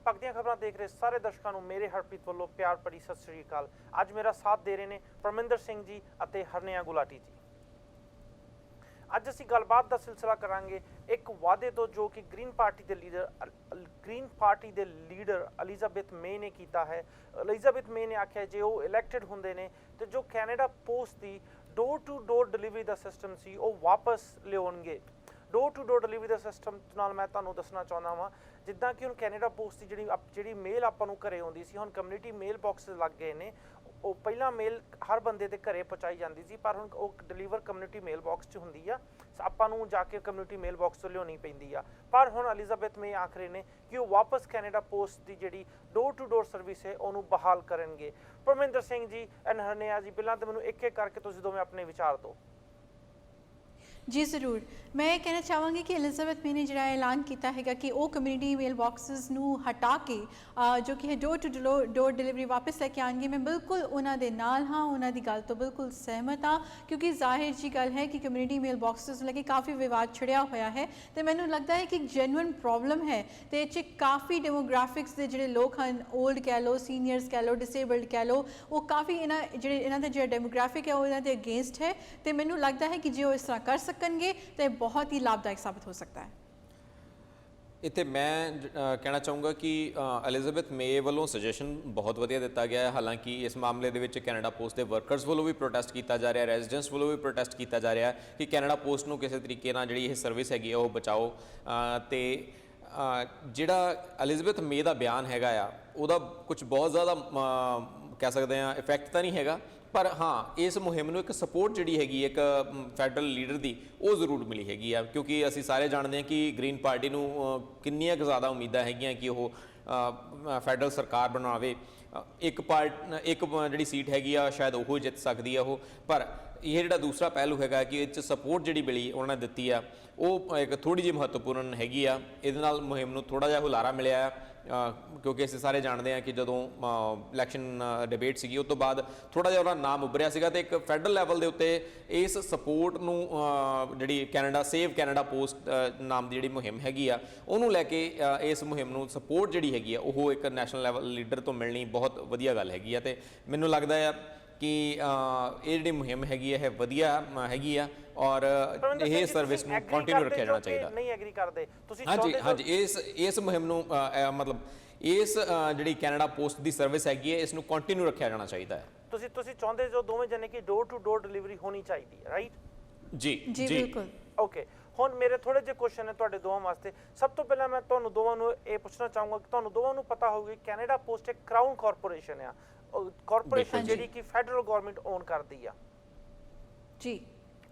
पग ਦੀਆਂ खबरां देख रहे सारे दर्शकों ਨੂੰ मेरे हरप्रीत ਵੱਲੋਂ प्यार भरी सत श्री अकाल। ਅੱਜ मेरा साथ दे रहे ने परमिंदर सिंह जी ਅਤੇ ਹਰਨਿਆ ਗੁਲਾਟੀ जी। ਅੱਜ ਅਸੀਂ ਗੱਲਬਾਤ ਦਾ ਸਿਲਸਿਲਾ ਕਰਾਂਗੇ ਇੱਕ ਵਾਅਦੇ ਤੋਂ ਜੋ ਕਿ ਗ੍ਰੀਨ ਪਾਰਟੀ ਦੇ ਲੀਡਰ ਐਲਿਜ਼ਾਬeth मे ਨੇ ਕੀਤਾ ਹੈ। ਐਲਿਜ਼ਾਬeth मे ਨੇ ਆਖਿਆ ਜੇ ਉਹ ਇਲੈਕਟਡ ਹੁੰਦੇ ਨੇ ਤੇ ਜੋ ਕੈਨੇਡਾ ਪੋਸਟ ਦੀ ਡੋਰ ਟੂ ਡੋਰ ਡਿਲੀਵਰੀ ਦਾ ਸਿਸਟਮ ਸੀ ਉਹ ਵਾਪਸ ਲਿਆਉਣਗੇ। ਡੋਰ ਟੂ ਡੋਰ ਡਿਲੀਵਰੀ ਦਾ ਸਿਸਟਮ ਨਾਲ ਮੈਂ ਤੁਹਾਨੂੰ ਦੱਸਣਾ ਚਾਹੁੰਦਾ ਵਾਂ ਜਿੱਦਾਂ ਕਿ ਹੁਣ ਕੈਨੇਡਾ ਪੋਸਟ ਦੀ ਜਿਹੜੀ ਮੇਲ ਆਪਾਂ ਨੂੰ ਘਰੇ ਆਉਂਦੀ ਸੀ, ਹੁਣ ਕਮਿਊਨਿਟੀ ਮੇਲ ਬਾਕਸ ਲੱਗ ਗਏ ਨੇ। ਉਹ ਪਹਿਲਾਂ ਮੇਲ ਹਰ ਬੰਦੇ ਦੇ ਘਰੇ ਪਹੁੰਚਾਈ ਜਾਂਦੀ ਸੀ ਪਰ ਹੁਣ ਉਹ ਡਿਲੀਵਰ ਕਮਿਊਨਿਟੀ ਮੇਲ ਬਾਕਸ 'ਚ ਹੁੰਦੀ ਆ, ਆਪਾਂ ਨੂੰ ਜਾ ਕੇ ਕਮਿਊਨਿਟੀ ਮੇਲ ਬਾਕਸ ਤੋਂ ਲਿਆਉਣੀ ਪੈਂਦੀ ਆ। ਪਰ ਹੁਣ ਐਲਿਜ਼ਾਬeth मे ਆਖ ਰਹੇ ਨੇ ਕਿ ਉਹ ਵਾਪਸ ਕੈਨੇਡਾ ਪੋਸਟ ਦੀ ਜਿਹੜੀ ਡੋਰ ਟੂ ਡੋਰ ਸਰਵਿਸ ਹੈ ਉਹਨੂੰ ਬਹਾਲ ਕਰਨਗੇ। ਪਰਮਿੰਦਰ ਸਿੰਘ ਜੀ ਐਂਡ ਹਰਨਿਆ ਜੀ, ਪਹਿਲਾਂ ਤਾਂ ਮੈਨੂੰ ਇੱਕ ਇੱਕ ਕਰਕੇ ਤੁਸੀਂ ਦੋਵੇਂ ਆਪਣੇ ਵਿਚਾਰ ਦਿਓ। जी ਜ਼ਰੂਰ। मैं कहना चाहूँगी कि एलिजाबेथ मे ने ਜਿਹੜਾ ਐਲਾਨ ਕੀਤਾ ਹੈਗਾ ਕਿ ਉਹ ਕਮਿਊਨਿਟੀ ਮੇਲ ਬਾਕਸਿਸ ਨੂੰ ਹਟਾ ਕੇ ਜੋ ਕਿ ਹੈ ਡੋਰ ਟੂ ਡੋਰ ਡਿਲੀਵਰੀ ਵਾਪਸ ਲੈ ਕੇ ਆਉਣਗੇ। ਮੈਂ ਬਿਲਕੁਲ ਉਹਨਾਂ ਦੇ ਨਾਲ ਹਾਂ, ਉਹਨਾਂ ਦੀ ਗੱਲ ਤੋਂ ਬਿਲਕੁਲ ਸਹਿਮਤ ਹਾਂ ਕਿਉਂਕਿ ਜ਼ਾਹਿਰ ਜੀ ਗੱਲ ਹੈ ਕਿ ਕਮਿਊਨਿਟੀ ਮੇਲ ਬਾਕਸਿਸ ਲੈ ਕੇ ਕਾਫੀ ਵਿਵਾਦ ਛਿੜਿਆ ਹੋਇਆ ਹੈ ਤੇ ਮੈਨੂੰ ਲੱਗਦਾ ਹੈ ਕਿ ਇੱਕ ਜੈਨੂਇਨ ਪ੍ਰੋਬਲਮ ਹੈ ਤੇ ਇਹ 'ਚ ਕਾਫੀ ਡੈਮੋਗ੍ਰਾਫਿਕਸ ਦੇ ਜਿਹੜੇ ਲੋਕ ਹਨ, ਓਲਡ ਕਹਿ ਲਓ, ਸੀਨੀਅਰਸ ਕਹਿ ਲਓ, ਡਿਸੇਬਲਡ ਕਹਿ ਲਓ, ਉਹ ਕਾਫੀ ਇਹਨਾਂ ਦਾ ਜਿਹੜਾ ਡੈਮੋਗ੍ਰਾਫਿਕ ਹੈ ਉਹ ਇਹਨਾਂ ਦੇ ਅਗੇਂਸਟ ਹੈ ਤੇ ਮੈਨੂੰ ਲੱਗਦਾ ਹੈ ਕਿ ਜੇ ਉਹ ਇਸ ਤਰ੍ਹਾਂ ਕਰ ਸਕਣਗੇ तो बहुत ही लाभदायक साबित हो सकता है। इत्थे मैं कहना चाहूँगा कि एलिजाबेथ मे वालों सजेशन बहुत वधिया दिता गया है। हालांकि इस मामले दे विच कैनेडा पोस्ट के वर्करस वालों भी प्रोटेस्ट किया जा रहा है, रेजिडेंट्स वालों भी प्रोटेस्ट किया जा रहा है कि कैनेडा पोस्ट नूं किसी तरीके नाल जिहड़ी इह सर्विस हैगी वो बचाओ। तो जिहड़ा एलिजाबेथ मे दा बयान हैगा आ उहदा कुछ बहुत ज़्यादा कह सकते हैं इफैक्ट तो नहीं हैगा, पर हाँ इस मुहिम में एक सपोर्ट जी हैगी एक फैडरल लीडर की वो जरूर मिली हैगी आ क्योंकि असी सारे जानते हैं कि ग्रीन पार्टी नूं किन्नियां क ज़्यादा उम्मीदां हैगियां कि वो फैडरल सरकार बनावे। एक जी सीट हैगी आ शायद वो जित सकती है वो, पर यह जो दूसरा पहलू है कि इस सपोर्ट जी मिली उन्होंने दी है वो एक थोड़ी जी महत्वपूर्ण हैगी आ। इहदे नाल मुहिम नूं थोड़ा जिहा हुलारा मिलिया क्योंकि असीं सारे जानते हैं कि जदों इलैक्शन डिबेट सी उस तो बाद थोड़ा जिहा उहदा नाम उभरिया सीगा ते एक फैडरल लैवल के उत्ते इस सपोर्ट नूं जिहड़ी कैनेडा सेव कैनेडा पोस्ट नाम की जिहड़ी मुहिम हैगी आ उहनूं लैके इस मुहिम नूं सपोर्ट जिहड़ी हैगी आ ओह एक नैशनल लैवल लीडर तो मिलनी बहुत वधिया गल हैगी आ। ते मैनूं लगदा है कि ये जिहड़ी मुहिम हैगी है वधिया हैगी आ और यह सर्विस नूं कंटिन्यू रखा जाना चाहिए। नहीं एग्री करदे तुसीं? हाँ जी, हाँ जी, इस मुहिम नूं मतलब इस जिहड़ी कैनेडा पोस्ट की सर्विस हैगी है इसनूं कंटिन्यू रखा जाना चाहिए है। तुसीं चाहुंदे जो दोवें जने कि डोर टू डोर डिलीवरी होनी चाहिए, राइट? जी जी बिल्कुल। ओके, हुण मेरे थोड़े जे क्वेश्चन है तुहाडे दोवां वास्ते। सब तो पहला मैं तुहानूं दोवां नूं ये पूछना चाहूँगा कि तुहानूं दोवां नूं पता होगी कैनेडा पोस्ट एक क्राउन कॉरपोरेशन है, कॉरपोरेशन जिहड़ी कि फैडरल गवर्नमेंट ओन करदी आ जी।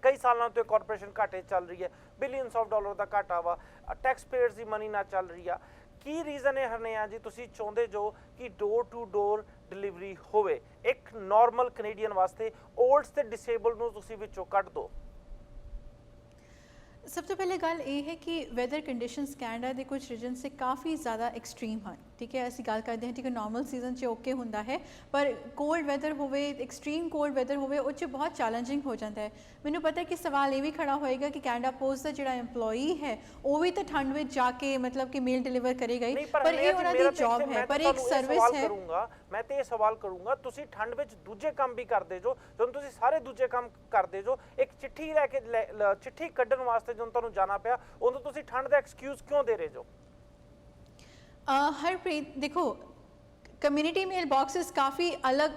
कई सालों तो कॉरपोरेशन घाटे चल रही है, बिलियंस ऑफ डॉलर का घाटा वा, टैक्स पेयर्स की मनी ना चल रही है। की रीजन है हरनैया जी तुसीं चाहुंदे जो कि डोर टू डोर डिलीवरी होवे एक नॉर्मल कनेडियन वास्ते, ओल्ड्स ते डिसेबल नूं तुसीं विचों कढ दो? सब तो पहले गल ये है कि वैदर कंडीशंस कैनेडा के कुछ रीजन से काफ़ी ज़्यादा एक्सट्रीम हैं, ठीक है। असी गल करते हैं ठीक है नॉर्मल सीजन च ओके होंदा है पर कोल्ड वैदर होवे, एक्सट्रीम कोल्ड वैदर होवे उस च बहुत चैलेंजिंग हो जाता है। मैनूं पता है कि सवाल ये भी खड़ा होएगा कि कैनेडा पोस्ट का जिहड़ा एम्पलॉई है वो भी तो ठंड में जाके मतलब कि मेल डिलीवर करेगा ही, पर ये उन्हां दी जॉब है, पर एक सर्विस है। मैं तो ये सवाल करूँगा तुसीं ठंड में दूजे काम भी करते जो जदों तुसीं सारे दूजे काम करते जो एक चिट्ठी लैके चिट्ठी कड्ढण वास्ते ਜਦੋਂ ਤੁਹਾਨੂੰ ਜਾਣਾ ਪਿਆ ਉਦੋਂ ਤੁਸੀਂ ਠੰਡ ਦਾ ਐਕਸਕਿਊਜ਼ ਕਿਉਂ ਦੇ ਰਹੇ ਜੋ? हरप्रीत देखो कम्यूनिटी मेल बॉक्सिस काफ़ी अलग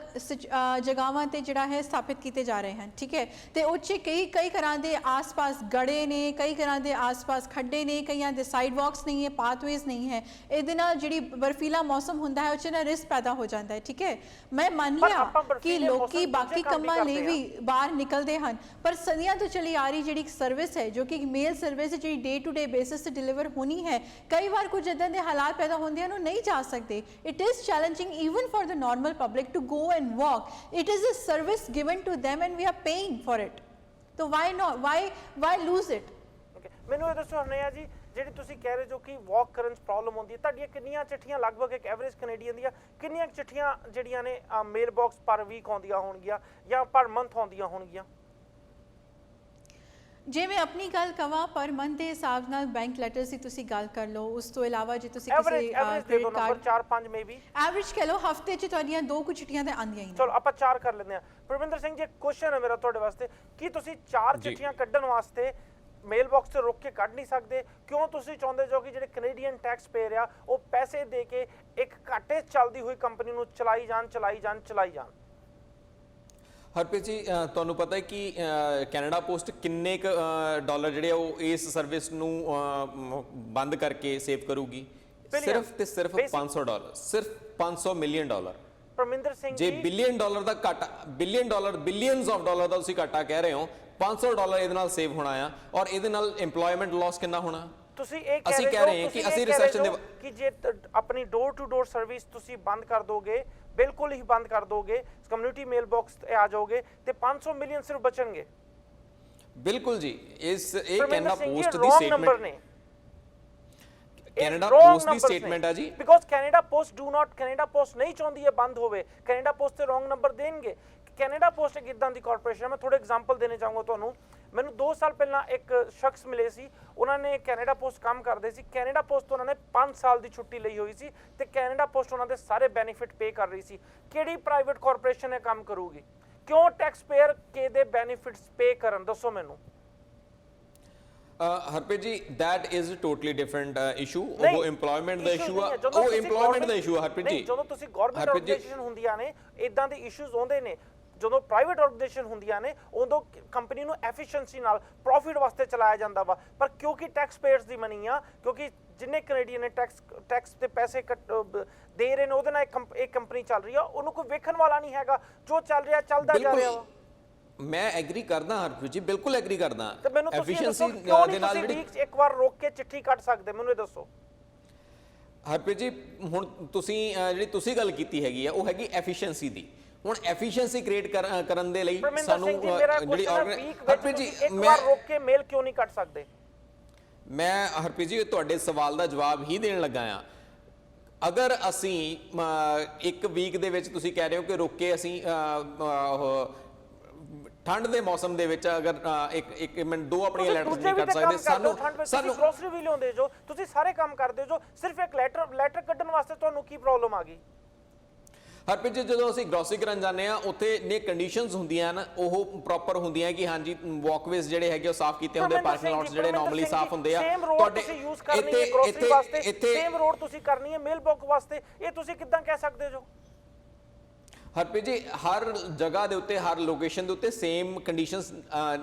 जगहों पर जोड़ा है स्थापित किए जा रहे हैं, ठीक है। तो उच्चे कई घरों के आस पास गड़े ने, कई घरों के आस पास खड्डे ने, कई के साइड वॉक्स नहीं है, पाथवेज नहीं है। ये जी बर्फीला मौसम होंदा है उस रिस्क पैदा हो जाता है, ठीक है। मैं मान लिया कि लोग बाकी कामों लिए भी बाहर निकलते हैं पर सदियों तो चली आ रही जी सर्विस है जो कि मेल सर्विस जी डे टू डे बेसिस से डिलीवर होनी है, कई बार कुछ इदा के हालात पैदा होंगे हैं नहीं जा सकते। It is challenging even for the normal public to go and walk. It is a service given to them and we are paying for it. So why not? Why lose it? Okay. ਮੈਨੂੰ ਇਹ ਦੱਸੋ ਹਰਨੈਇਆ ਜੀ ਜਿਹੜੀ ਤੁਸੀਂ ਕਹਿ ਰਹੇ ਜੋ ਕਿ ਵਾਕ ਕਰਨ 'ਚ ਪ੍ਰੋਬਲਮ ਹੁੰਦੀ ਹੈ, ਤੁਹਾਡੀਆਂ ਕਿੰਨੀਆਂ ਚਿੱਠੀਆਂ ਲਗਭਗ ਇੱਕ ਐਵਰੇਜ ਕੈਨੇਡੀਅਨ ਦੀਆਂ ਕਿੰਨੀਆਂ ਚਿੱਠੀਆਂ ਜਿਹੜੀਆਂ ਨੇ ਮੇਲ ਬਾਕਸ ਪਰ ਵੀਕ ਆਉਂਦੀਆਂ ਹੋਣਗੀਆਂ ਜਾਂ ਪਰ ਮੰਥ ਆਉਂਦੀਆਂ ਹੋਣਗੀਆਂ? ਜੇ ਮੈਂ ਆਪਣੀ ਗੱਲ ਕਵਾਂ ਪਰ ਮੰਥ ਦੇ ਹਿਸਾਬ ਨਾਲ ਬੈਂਕ ਲੈਟਰਸ ਦੀ ਤੁਸੀਂ ਗੱਲ ਕਰ ਲਓ, ਉਸ ਤੋਂ ਇਲਾਵਾ ਜੇ ਤੁਸੀਂ ਐਵਰੇਜ ਕਿਸੇ ਐਵਰੇਜ ਦੇ ਦੋ credit number card 4-5 maybe, average ਕਹ ਲਓ ਹਫਤੇ 'ਚ ਤੁਹਾਡੀਆਂ 2 ਕੁ ਛੁੱਟੀਆਂ ਤੇ ਆਉਂਦੀਆਂ ਹੀ ਨੇ। ਚਲੋ ਆਪਾਂ 4 ਕਰ ਲੈਂਦੇ ਆ। ਪਰਮਿੰਦਰ ਸਿੰਘ ਜੀ, ਕੁਐਸਚਨ ਹੈ ਮੇਰਾ ਤੁਹਾਡੇ ਵਾਸਤੇ, ਕੀ ਤੁਸੀਂ 4 ਜੀ। ਚਿੱਠੀਆਂ ਕੱਢਣ ਵਾਸਤੇ ਮੇਲ ਬਾਕਸ ਤੇ ਰੁਕ ਕੇ ਕੱਢ ਨਹੀਂ ਸਕਦੇ? ਕਿਉਂ ਤੁਸੀਂ ਚਾਹੁੰਦੇ ਜੋ ਕਿ ਜਿਹੜੇ ਕੈਨੇਡੀਅਨ ਟੈਕਸ ਪੇਅਰ ਆ ਉਹ ਪੈਸੇ ਦੇ ਕੇ ਇੱਕ ਘਾਟੇ 'ਚ ਚੱਲਦੀ ਹੋਈ ਕੰਪਨੀ ਨੂੰ ਚਲਾਈ ਜਾਣ? ਹਰਪ੍ਰੀਤ ਜੀ, ਤੁਹਾਨੂੰ ਪਤਾ ਹੈ ਕਿ ਕੈਨੇਡਾ ਪੋਸਟ ਕਿੰਨੇ ਕੁ ਡਾਲਰ ਜਿਹੜੇ ਆ ਉਹ ਇਸ ਸਰਵਿਸ ਨੂੰ ਬੰਦ ਕਰਕੇ ਸੇਵ ਕਰੂਗੀ? ਸਿਰਫ ਤੇ ਸਿਰਫ $500, ਸਿਰਫ $500 ਮਿਲੀਅਨ। ਪਰਮਿੰਦਰ ਸਿੰਘ ਜੇ ਜੀ, ਬਿਲੀਅਨ ਡਾਲਰ ਦਾ ਘਾਟਾ, ਬਿਲੀਅਨਸ ਆਫ ਡਾਲਰ ਦਾ ਤੁਸੀਂ ਘਾਟਾ ਕਹਿ ਰਹੇ ਹੋ, $500 ਇਹਦੇ ਨਾਲ ਸੇਵ ਹੋਣਾ ਆ, ਔਰ ਇਹਦੇ ਨਾਲ ਏਮਪਲੋਇਮੈਂਟ ਲਾਸ ਕਿੰਨਾ ਹੋਣਾ? ਤੁਸੀਂ ਇਹ ਅਸੀਂ ਕਹਿ ਰਹੇ ਹਾਂ ਕਿ ਅਸੀਂ ਰਿਸੈਸ਼ਨ ਦੇ ਕਿ ਜੇ ਆਪਣੀ ਡੋਰ ਟੂ ਡੋਰ ਸਰਵਿਸ ਤੁਸੀਂ ਬੰਦ ਕਰ ਦੋਗੇ, ਬਿਲਕੁਲ ਹੀ ਬੰਦ ਕਰ ਦੋਗੇ, ਕਮਿਊਨਿਟੀ ਮੇਲ ਬਾਕਸ ਤੇ ਆ ਜਾਓਗੇ ਤੇ 500 ਮਿਲੀਅਨ ਸਿਰਫ ਬਚਣਗੇ। ਬਿਲਕੁਲ ਜੀ, ਇਹ ਕੈਨੇਡਾ ਪੋਸਟ ਦੀ ਨੰਬਰ ਸਟੇਟਮੈਂਟ ਨੇ, ਕੈਨੇਡਾ ਪੋਸਟ ਦੀ ਸਟੇਟਮੈਂਟ ਆ ਜੀ, ਬਿਕੋਜ਼ ਕੈਨੇਡਾ ਪੋਸਟ ਨਹੀਂ ਚਾਹੁੰਦੀ ਹੈ ਬੰਦ ਹੋਵੇ। ਕੈਨੇਡਾ ਪੋਸਟ ਤੇ ਰੋਂਗ ਨੰਬਰ ਦੇਣਗੇ। ਕੈਨੇਡਾ ਪੋਸਟ ਇੱਕ ਇਦਾਂ ਦੀ ਕਾਰਪੋਰੇਸ਼ਨ ਹੈ, ਮੈਂ ਥੋੜੇ ਐਗਜ਼ਾਮਪਲ ਦੇਣੇ ਚਾਹੂੰਗਾ ਤੁਹਾਨੂੰ। ਮੈਨੂੰ 2 ਸਾਲ ਪਹਿਲਾਂ ਇੱਕ ਸ਼ਖਸ ਮਿਲੇ ਸੀ, ਉਹਨਾਂ ਨੇ ਕੈਨੇਡਾ ਪੋਸਟ ਕੰਮ ਕਰਦੇ ਸੀ। ਕੈਨੇਡਾ ਪੋਸਟ ਤੋਂ ਉਹਨਾਂ ਨੇ 5 ਸਾਲ ਦੀ ਛੁੱਟੀ ਲਈ ਹੋਈ ਸੀ ਤੇ ਕੈਨੇਡਾ ਪੋਸਟ ਉਹਨਾਂ ਦੇ ਸਾਰੇ ਬੈਨੀਫਿਟ ਪੇ ਕਰ ਰਹੀ ਸੀ। ਕਿਹੜੀ ਪ੍ਰਾਈਵੇਟ ਕਾਰਪੋਰੇਸ਼ਨ ਇਹ ਕੰਮ ਕਰੂਗੀ? ਕਿਉਂ ਟੈਕਸ ਪੇਅਰ ਕਿਹਦੇ ਬੈਨੀਫਿਟਸ ਪੇ ਕਰਨ, ਦੱਸੋ ਮੈਨੂੰ। Harpreet ji, that is a totally different issue। ਨਹੀਂ, ਉਹ employment ਦਾ issue issue ਆ, ਨਹੀਂ ਹੈ। ਜਦੋਂ ਉਹ ਤੁਸੀਂ employment ਦਾ government- issue ਆ ਹਰਪ੍ਰੀਤ ਜੀ। ਨਹੀਂ, ਜਦੋਂ ਤੁਸੀਂ ਗਵਰਨਮੈਂਟ ਹਰਪ੍ਰੀਤ ਜੀ, ਆਰਗੇਨਾਈਜੇਸ਼ਨ ਹੁੰਦੀਆਂ ਨੇ ਇਦਾਂ ਦੇ ਇਸ਼ੂਜ਼ ਆਉਂਦੇ ਨੇ। ਜਦੋਂ ਪ੍ਰਾਈਵੇਟ ਆਰਗੇਨਾਈਜੇਸ਼ਨ ਹੁੰਦੀਆਂ ਨੇ ਉਦੋਂ ਕੰਪਨੀ ਨੂੰ ਐਫੀਸ਼ੀਐਂਸੀ ਨਾਲ ਪ੍ਰੋਫਿਟ ਵਾਸਤੇ ਚਲਾਇਆ ਜਾਂਦਾ ਵਾ, ਪਰ ਕਿਉਂਕਿ ਟੈਕਸ ਪੇਅਰਸ ਦੀ ਮਨੀ ਆ, ਕਿਉਂਕਿ ਜਿੰਨੇ ਕੈਨੇਡੀਅਨ ਨੇ ਟੈਕਸ ਤੇ ਪੈਸੇ ਦੇ ਰਹੇ ਨੇ ਉਹਦੇ ਨਾਲ ਇੱਕ ਕੰਪਨੀ ਚੱਲ ਰਹੀ ਆ, ਉਹਨੂੰ ਕੋਈ ਵੇਖਣ ਵਾਲਾ ਨਹੀਂ ਹੈਗਾ। ਜੋ ਚੱਲ ਰਿਹਾ ਚੱਲਦਾ ਜਾ ਰਿਹਾ ਵਾ। ਮੈਂ ਐਗਰੀ ਕਰਦਾ ਹਰਪ੍ਰੀਤ ਜੀ, ਬਿਲਕੁਲ ਐਗਰੀ ਕਰਦਾ। ਤੇ ਮੈਨੂੰ ਤੁਸੀਂ ਇਹ ਦੱਸੋ, Efficiency ਕਿਉਂ ਦੇ ਨਹੀਂ ਨਾਲ ਤੁਸੀਂ ਜਿਹੜੀ ਵੀਕ 'ਚ ਇੱਕ ਵਾਰ ਰੋਕ ਕੇ ਚਿੱਠੀ ਕੱਢ ਸਕਦੇ? ਮੈਨੂੰ ਇਹ ਦੱਸੋ। ਹਰਪ੍ਰੀਤ ਜੀ, ਹੁਣ ਤੁਸੀਂ ਜਿਹੜੀ ਤੁਸੀਂ ਗੱਲ ਕੀਤੀ ਹੈਗੀ ਆ ਉਹ ਹੈਗੀ ਐਫੀਸ਼ੀਐਂਸੀ ਦੀ। ਹੁਣ ਐਫੀਸ਼ੀਐਂਸੀ ਕ੍ਰੀਏਟ ਕਰਨ ਦੇ ਲਈ ਸਾਨੂੰ ਜਿਹੜੀ ਹਰਪ੍ਰੀਤ ਜੀ, ਇੱਕ ਵਾਰ ਰੋਕ ਕੇ ਮੇਲ ਕਿਉਂ ਨਹੀਂ ਕੱਢ ਸਕਦੇ? ਮੈਂ ਹਰਪ੍ਰੀਤ ਜੀ ਤੁਹਾਡੇ ਸਵਾਲ ਦਾ ਜਵਾਬ ਹੀ ਦੇਣ ਲੱਗਾ ਆ। ਅਗਰ ਅਸੀਂ ਇੱਕ ਵੀਕ ਦੇ ਵਿੱਚ, ਤੁਸੀਂ ਕਹਿ ਰਹੇ ਹੋ ਕਿ ਰੁਕ ਕੇ ਅਸੀਂ ਠੰਡ ਦੇ ਮੌਸਮ ਦੇ ਵਿੱਚ ਅਗਰ ਇੱਕ ਮਿੰਟ 2 ਆਪਣੀਆਂ ਲੈਟਰਸ ਨਹੀਂ ਕੱਢ ਸਕਦੇ, ਸਾਨੂੰ ਗ੍ਰੋਸਰੀ ਵੀ ਲਿਆਉਂਦੇ ਜੋ, ਤੁਸੀਂ ਸਾਰੇ ਕੰਮ ਕਰਦੇ ਜੋ, ਸਿਰਫ ਇੱਕ ਲੈਟਰ ਕੱਢਣ ਵਾਸਤੇ ਤੁਹਾਨੂੰ ਕੀ ਪ੍ਰੋਬਲਮ ਆ ਗਈ? ਹਰਪ੍ਰੀਤ ਜੀ, ਜਦੋਂ ਅਸੀਂ ਗ੍ਰੋਸਰੀ ਕਰਨ ਜਾਂਦੇ ਆ ਉੱਥੇ ਨੇ ਕੰਡੀਸ਼ਨਸ ਹੁੰਦੀਆਂ ਹਨ, ਉਹ ਪ੍ਰੋਪਰ ਹੁੰਦੀਆਂ ਕਿ ਹਾਂਜੀ ਵਾਕਵੇਜ਼ ਜਿਹੜੇ ਹੈਗੇ ਉਹ ਸਾਫ਼ ਕੀਤੇ ਹੁੰਦੇ, ਪਾਰਕਿੰਗ ਲਾਟਸ ਜਿਹੜੇ ਨਾਰਮਲੀ ਸਾਫ਼ ਹੁੰਦੇ ਆ। ਤੁਹਾਡੇ ਤੁਸੀਂ ਯੂਜ਼ ਕਰਨੀ ਹੈ ਗ੍ਰੋਸਰੀ ਵਾਸਤੇ, ਸੇਮ ਰੋਡ ਤੁਸੀਂ ਕਰਨੀ ਹੈ ਮੇਲ ਬਾਕਸ ਵਾਸਤੇ, ਇਹ ਤੁਸੀਂ ਕਿੱਦਾਂ ਕਹਿ ਸਕਦੇ ਜੋ? ਹਰਪ੍ਰੀਤ ਜੀ, ਹਰ ਜਗ੍ਹਾ ਦੇ ਉੱਤੇ, ਹਰ ਲੋਕੇਸ਼ਨ ਦੇ ਉੱਤੇ ਸੇਮ ਕੰਡੀਸ਼ਨਸ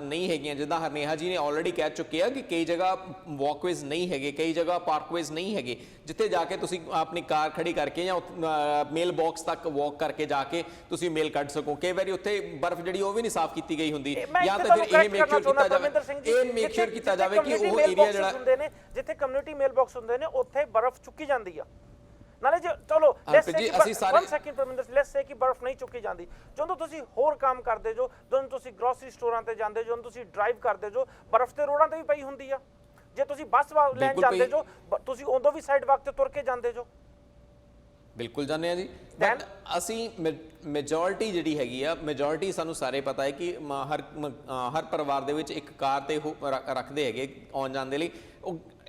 ਨਹੀਂ ਹੈਗੀਆਂ। ਜਿੱਦਾਂ ਹਰਨੇਹਾ ਜੀ ਨੇ ਆਲਰੇਡੀ ਕਹਿ ਚੁੱਕੇ ਆ ਕਿ ਕਈ ਜਗ੍ਹਾ ਵਾਕਵੇਜ਼ ਨਹੀਂ ਹੈਗੇ, ਕਈ ਜਗ੍ਹਾ ਪਾਰਕਵੇਜ਼ ਨਹੀਂ ਹੈਗੇ, ਜਿੱਥੇ ਜਾ ਕੇ ਤੁਸੀਂ ਆਪਣੀ ਕਾਰ ਖੜੀ ਕਰਕੇ ਜਾਂ ਮੇਲ ਬਾਕਸ ਤੱਕ ਵਾਕ ਕਰਕੇ ਜਾ ਕੇ ਤੁਸੀਂ ਮੇਲ ਕੱਢ ਸਕੋ। ਕਈ ਵਾਰੀ ਉੱਥੇ ਬਰਫ਼ ਜਿਹੜੀ ਉਹ ਵੀ ਨਹੀਂ ਸਾਫ਼ ਕੀਤੀ ਗਈ ਹੁੰਦੀ, ਜਾਂ ਤਾਂ ਫਿਰ ਇਹ ਮੇਕ ਸ਼ੋਰ ਕੀਤਾ ਜਾਵੇ ਕਿ ਉਹ ਏਰੀਆ ਜਿਹੜਾ ਹੁੰਦੇ ਨੇ ਜਿੱਥੇ ਕਮਿਊਨਿਟੀ ਮੇਲ ਬਾਕਸ ਹੁੰਦੇ ਨੇ ਉੱਥੇ ਬਰਫ਼ ਚੁੱਕੀ ਜਾਂਦੀ ਆ। ਨਾਲੇ ਜੇ ਚਲੋ ਲੈਟਸ ਸੇ ਲੈਟਸ ਸੇ ਕਿ ਬਰਫ਼ ਨਹੀਂ ਚੁੱਕੀ ਜਾਂਦੀ, ਜਦੋਂ ਤੁਸੀਂ ਹੋਰ ਕੰਮ ਕਰਦੇ ਜੋ, ਜਦੋਂ ਤੁਸੀਂ ਗ੍ਰੋਸਰੀ ਸਟੋਰਾਂ ਤੇ ਜਾਂਦੇ ਜੋ, ਜਦੋਂ ਤੁਸੀਂ ਡਰਾਈਵ ਕਰਦੇ ਜੋ, ਬਰਫ਼ ਤੇ ਰੋਡਾਂ ਤੇ ਵੀ ਪਈ ਹੁੰਦੀ ਆ। ਜੇ ਤੁਸੀਂ ਬੱਸ ਲੈਣ ਜਾਂਦੇ ਜੋ, ਤੁਸੀਂ ਉਦੋਂ ਵੀ ਸਾਈਡ ਵਾਕ ਤੇ ਤੁਰ ਕੇ ਜਾਂਦੇ ਜੋ। ਬਿਲਕੁਲ ਜਾਂਦੇ ਆ ਜੀ, ਬਟ ਅਸੀਂ ਮੈਜੋਰਿਟੀ ਜਿਹੜੀ ਹੈਗੀ ਆ, ਮੈਜੋਰਿਟੀ ਸਾਨੂੰ ਸਾਰੇ ਪਤਾ ਹੈ ਕਿ ਹਰ ਪਰਿਵਾਰ ਦੇ ਵਿੱਚ ਇੱਕ ਕਾਰ ਤੇ ਰੱਖਦੇ ਹੈਗੇ ਆਉਣ ਜਾਣ ਦੇ ਲਈ।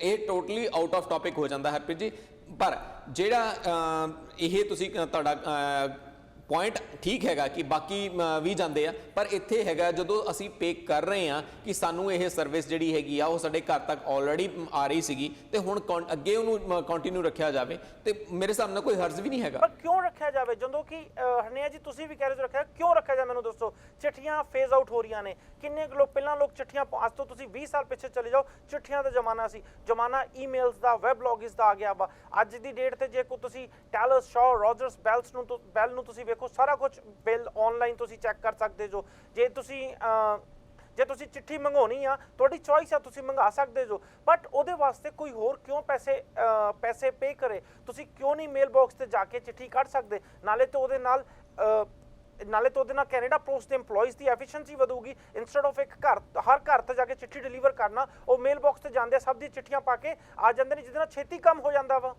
ਇਹ ਟੋਟਲੀ ਆਊਟ ਆਫ ਟੌਪਿਕ ਹੋ ਜਾਂਦਾ ਹਰਪ੍ਰੀਤ ਜੀ। ਪਰ ਜਿਹੜਾ ਇਹ ਤੁਸੀਂ ਤੁਹਾਡਾ ਪੁਆਇੰਟ ਠੀਕ ਹੈਗਾ ਕਿ ਬਾਕੀ ਵੀ ਜਾਂਦੇ ਆ, ਪਰ ਇੱਥੇ ਹੈਗਾ ਜਦੋਂ ਅਸੀਂ ਪੇ ਕਰ ਰਹੇ ਆ ਕਿ ਸਾਨੂੰ ਇਹ ਸਰਵਿਸ ਜਿਹੜੀ ਹੈਗੀ ਆ ਉਹ ਸਾਡੇ ਘਰ ਤੱਕ ਆਲਰੇਡੀ ਆ ਰਹੀ ਸੀਗੀ ਤੇ ਹੁਣ ਅੱਗੇ ਉਹਨੂੰ ਕੰਟੀਨਿਊ ਰੱਖਿਆ ਜਾਵੇ, ਤੇ ਮੇਰੇ ਹਿਸਾਬ ਨਾਲ ਕੋਈ ਹਰਜ਼ ਵੀ ਨਹੀਂ ਹੈਗਾ। ਪਰ ਕਿਉਂ ਰੱਖਿਆ ਜਾਵੇ ਜਦੋਂ ਕਿ ਹਰਨੇਹਾ ਜੀ ਤੁਸੀਂ ਵੀ ਕਹਿ ਰਹੇ ਹੋ ਰੱਖਿਆ, ਕਿਉਂ ਰੱਖਿਆ ਜਾਵੇ? ਮੈਨੂੰ ਦੱਸੋ। ਚਿੱਠੀਆਂ ਫੇਜ਼ ਆਊਟ ਹੋ ਰਹੀਆਂ ਨੇ। ਕਿੰਨੇ ਲੋਕ ਪਹਿਲਾਂ ਚਿੱਠੀਆਂ, ਅੱਜ ਤੋਂ ਤੁਸੀਂ 20 ਸਾਲ ਪਿੱਛੇ ਚਲੇ ਜਾਓ, ਚਿੱਠੀਆਂ ਦਾ ਜ਼ਮਾਨਾ ਸੀ, ਜ਼ਮਾਨਾ ਈਮੇਲਸ ਦਾ, ਵੈਬ ਲੌਗਿੰਸ ਦਾ ਆ ਗਿਆ ਵਾ। ਅੱਜ ਦੀ ਡੇਟ ਤੇ ਜੇ ਕੋਈ ਤੁਸੀਂ ਟੈਲਸ, ਸ਼ਾਅ, ਰੋਜਰਸ, ਬੈਲ ਨੂੰ ਤੁਸੀਂ ਵੇਖੋ, ਸਾਰਾ ਕੁਝ ਬਿੱਲ ਆਨਲਾਈਨ ਤੁਸੀਂ ਚੈੱਕ ਕਰ ਸਕਦੇ ਜੋ। ਜੇ ਤੁਸੀਂ ਚਿੱਠੀ ਮੰਗਾਉਣੀ ਆ, ਤੁਹਾਡੀ ਚੋਇਸ ਆ, ਤੁਸੀਂ ਮੰਗਾ ਸਕਦੇ ਜੋ, ਬਟ ਉਹਦੇ ਵਾਸਤੇ ਕੋਈ ਹੋਰ ਕਿਉਂ ਪੈਸੇ ਪੇ ਕਰੇ? ਤੁਸੀਂ ਕਿਉਂ ਨਹੀਂ ਮੇਲ ਬਾਕਸ ਤੇ ਜਾ ਕੇ ਚਿੱਠੀ ਕੱਢ ਸਕਦੇ? ਨਾਲੇ ਤਾਂ ਉਹਦੇ ਨਾਲ ਕੈਨੇਡਾ ਪੋਸਟ ਦੇ EMPLOYEES the efficiency ਵਧੂਗੀ। Instead of her ਘਰ ਤੇ ਜਾ ਕੇ ਚਿੱਠੀ ਡਿਲੀਵਰ ਕਰਨਾ, ਉਹ ਮੇਲ ਬਾਕਸ ਤੇ ਜਾਂਦੇ ਸਭ ਦੀ ਚਿੱਠੀਆਂ ਪਾ ਕੇ ਆ ਜਾਂਦੇ ਨੇ, ਜਿਹਦੇ ਨਾਲ ਛੇਤੀ ਕੰਮ ਹੋ ਜਾਂਦਾ ਵਾ।